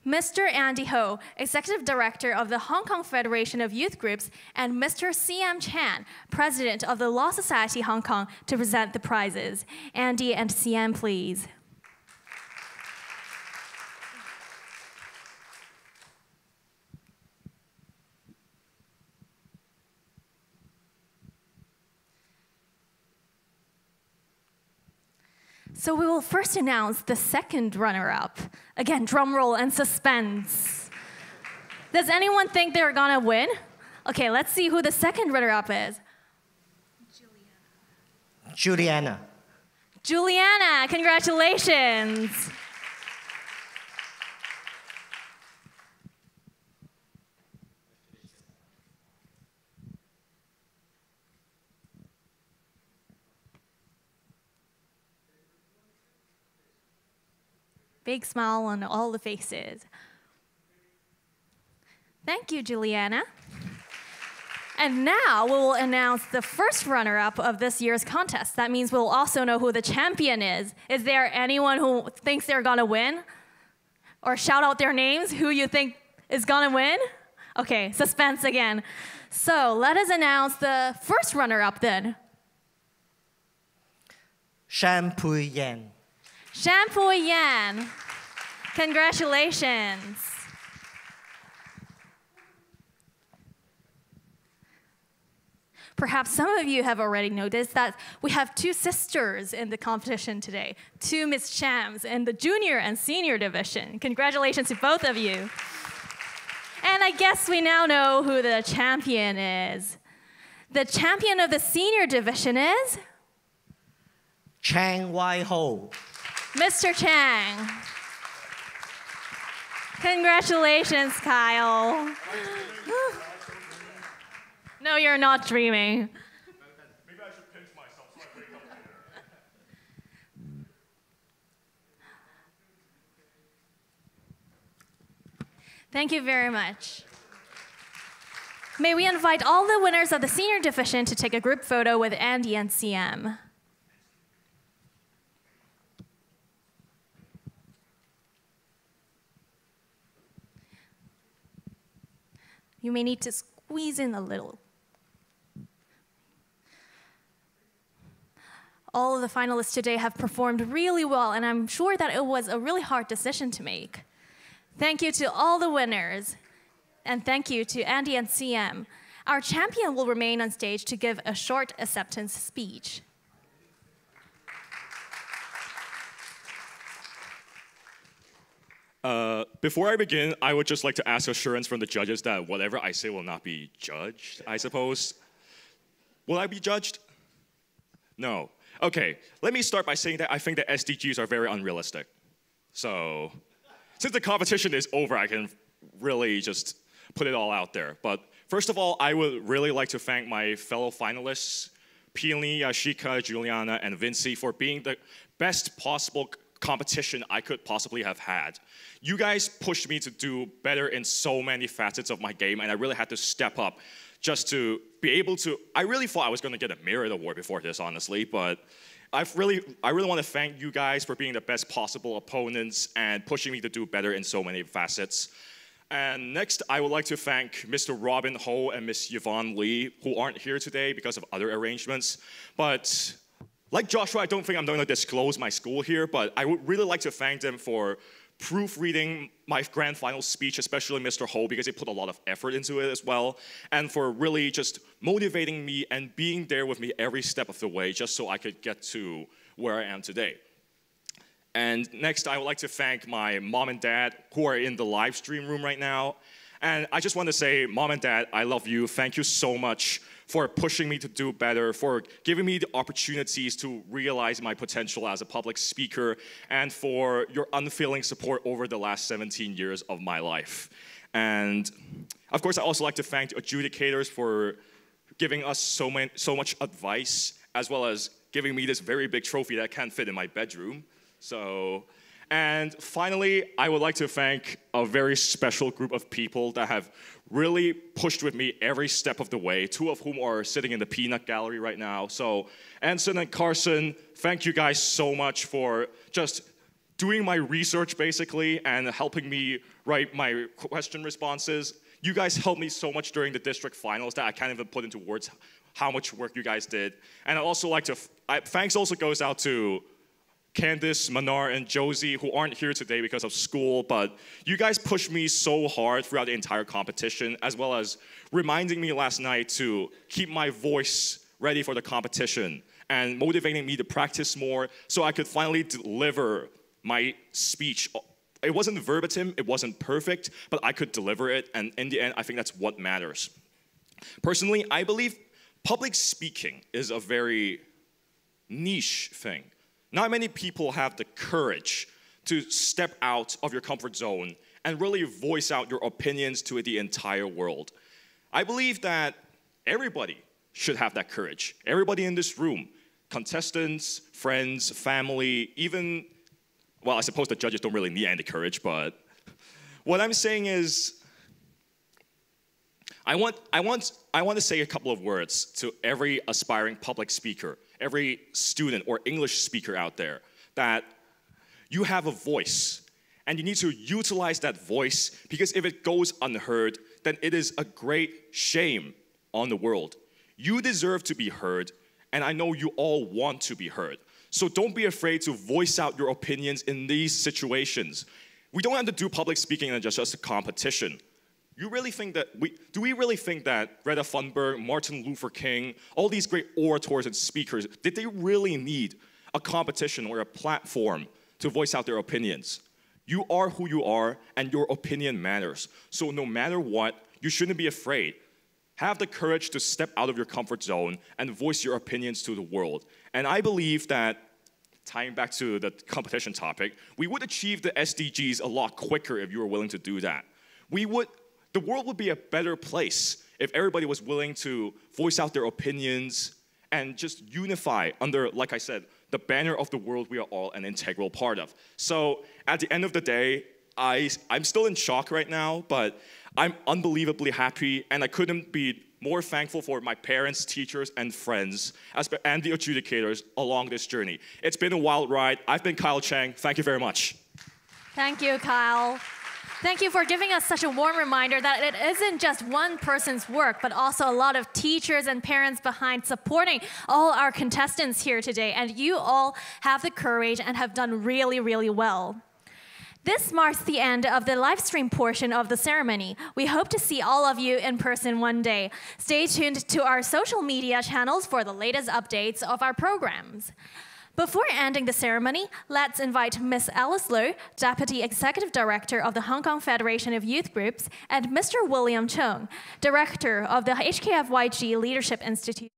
Mr. Andy Ho, Executive Director of the Hong Kong Federation of Youth Groups, and Mr. CM Chan, President of the Law Society Hong Kong, to present the prizes. Andy and CM, please. So we will first announce the second runner-up. Again, drum roll and suspense. Does anyone think they're gonna win? Okay, let's see who the second runner-up is. Juliana. Juliana, congratulations. big smile on all the faces. Thank you, Juliana. And now we will announce the first runner-up of this year's contest. That means we'll also know who the champion is. Is there anyone who thinks they're gonna win? Or shout out their names, who you think is gonna win? Okay, suspense again. So let us announce the first runner-up then. Shampoo Yan. Shampoo Yan. Congratulations. Perhaps some of you have already noticed that we have two sisters in the competition today, two Miss Chams in the junior and senior division. Congratulations to both of you. And I guess we now know who the champion is. The champion of the senior division is? Chang Wai Ho. Mr. Chang. Congratulations, Kyle. No, you're not dreaming. Maybe I should pinch myself so I wake up later. Thank you very much. May we invite all the winners of the senior division to take a group photo with Andy and CM. You may need to squeeze in a little. All of the finalists today have performed really well, and I'm sure that it was a really hard decision to make. Thank you to all the winners, and thank you to Andy and CM. Our champion will remain on stage to give a short acceptance speech. Before I begin, I would just like to ask assurance from the judges that whatever I say will not be judged, I suppose. Will I be judged? No. Okay, let me start by saying that I think the SDGs are very unrealistic. So, since the competition is over, I can really just put it all out there. But first of all, I would really like to thank my fellow finalists, Peony, Ashika, Juliana, and Vinci for being the best possible competition I could possibly have had. You guys pushed me to do better in so many facets of my game, and I really had to step up just to be able to. I really thought I was going to get a Merit Award before this, honestly, but I really want to thank you guys for being the best possible opponents and pushing me to do better in so many facets. And next, I would like to thank Mr. Robin Ho and Miss Yvonne Lee, who aren't here today because of other arrangements. But like Joshua, I don't think I'm going to disclose my school here, but I would really like to thank them for proofreading my grand final speech, especially Mr. Ho, because he put a lot of effort into it as well, and for really just motivating me and being there with me every step of the way just so I could get to where I am today. And next, I would like to thank my mom and dad who are in the live stream room right now. And I just want to say, Mom and Dad, I love you. Thank you so much for pushing me to do better, for giving me the opportunities to realize my potential as a public speaker, and for your unfailing support over the last 17 years of my life. And of course, I also like to thank the adjudicators for giving us so much advice, as well as giving me this very big trophy that can't fit in my bedroom. And finally, I would like to thank a very special group of people that have really pushed with me every step of the way, two of whom are sitting in the peanut gallery right now. So Anson and Carson, thank you guys so much for just doing my research, basically, and helping me write my question responses. You guys helped me so much during the district finals that I can't even put into words how much work you guys did. And I'd also like to, thanks also goes out to Candice, Manar, and Josie, who aren't here today because of school, but you guys pushed me so hard throughout the entire competition, as well as reminding me last night to keep my voice ready for the competition and motivating me to practice more so I could finally deliver my speech. It wasn't verbatim, it wasn't perfect, but I could deliver it, and in the end, I think that's what matters. Personally, I believe public speaking is a very niche thing. Not many people have the courage to step out of your comfort zone and really voice out your opinions to the entire world. I believe that everybody should have that courage. Everybody in this room, contestants, friends, family, even well, I suppose the judges don't really need any courage, but what I'm saying is, I want to say a couple of words to every aspiring public speaker, every student or English speaker out there, that you have a voice, and you need to utilize that voice, because if it goes unheard, then it is a great shame on the world. You deserve to be heard, and I know you all want to be heard. So don't be afraid to voice out your opinions in these situations. We don't have to do public speaking as just a competition. Do we really think that Greta Thunberg, Martin Luther King, all these great orators and speakers, did they really need a competition or a platform to voice out their opinions? You are who you are, and your opinion matters. So no matter what, you shouldn't be afraid. Have the courage to step out of your comfort zone and voice your opinions to the world. And I believe that, tying back to the competition topic, we would achieve the SDGs a lot quicker if you were willing to do that. The world would be a better place if everybody was willing to voice out their opinions and just unify under, like I said, the banner of the world we are all an integral part of. So at the end of the day, I'm still in shock right now, but I'm unbelievably happy, and I couldn't be more thankful for my parents, teachers, and friends, and the adjudicators along this journey. It's been a wild ride. I've been Kyle Chang. Thank you very much. Thank you, Kyle. Thank you for giving us such a warm reminder that it isn't just one person's work, but also a lot of teachers and parents behind supporting all our contestants here today. And you all have the courage and have done really, really well. This marks the end of the live stream portion of the ceremony. We hope to see all of you in person one day. Stay tuned to our social media channels for the latest updates of our programs. Before ending the ceremony, let's invite Ms. Alice Low, Deputy Executive Director of the Hong Kong Federation of Youth Groups, and Mr. William Chung, Director of the HKFYG Leadership Institute.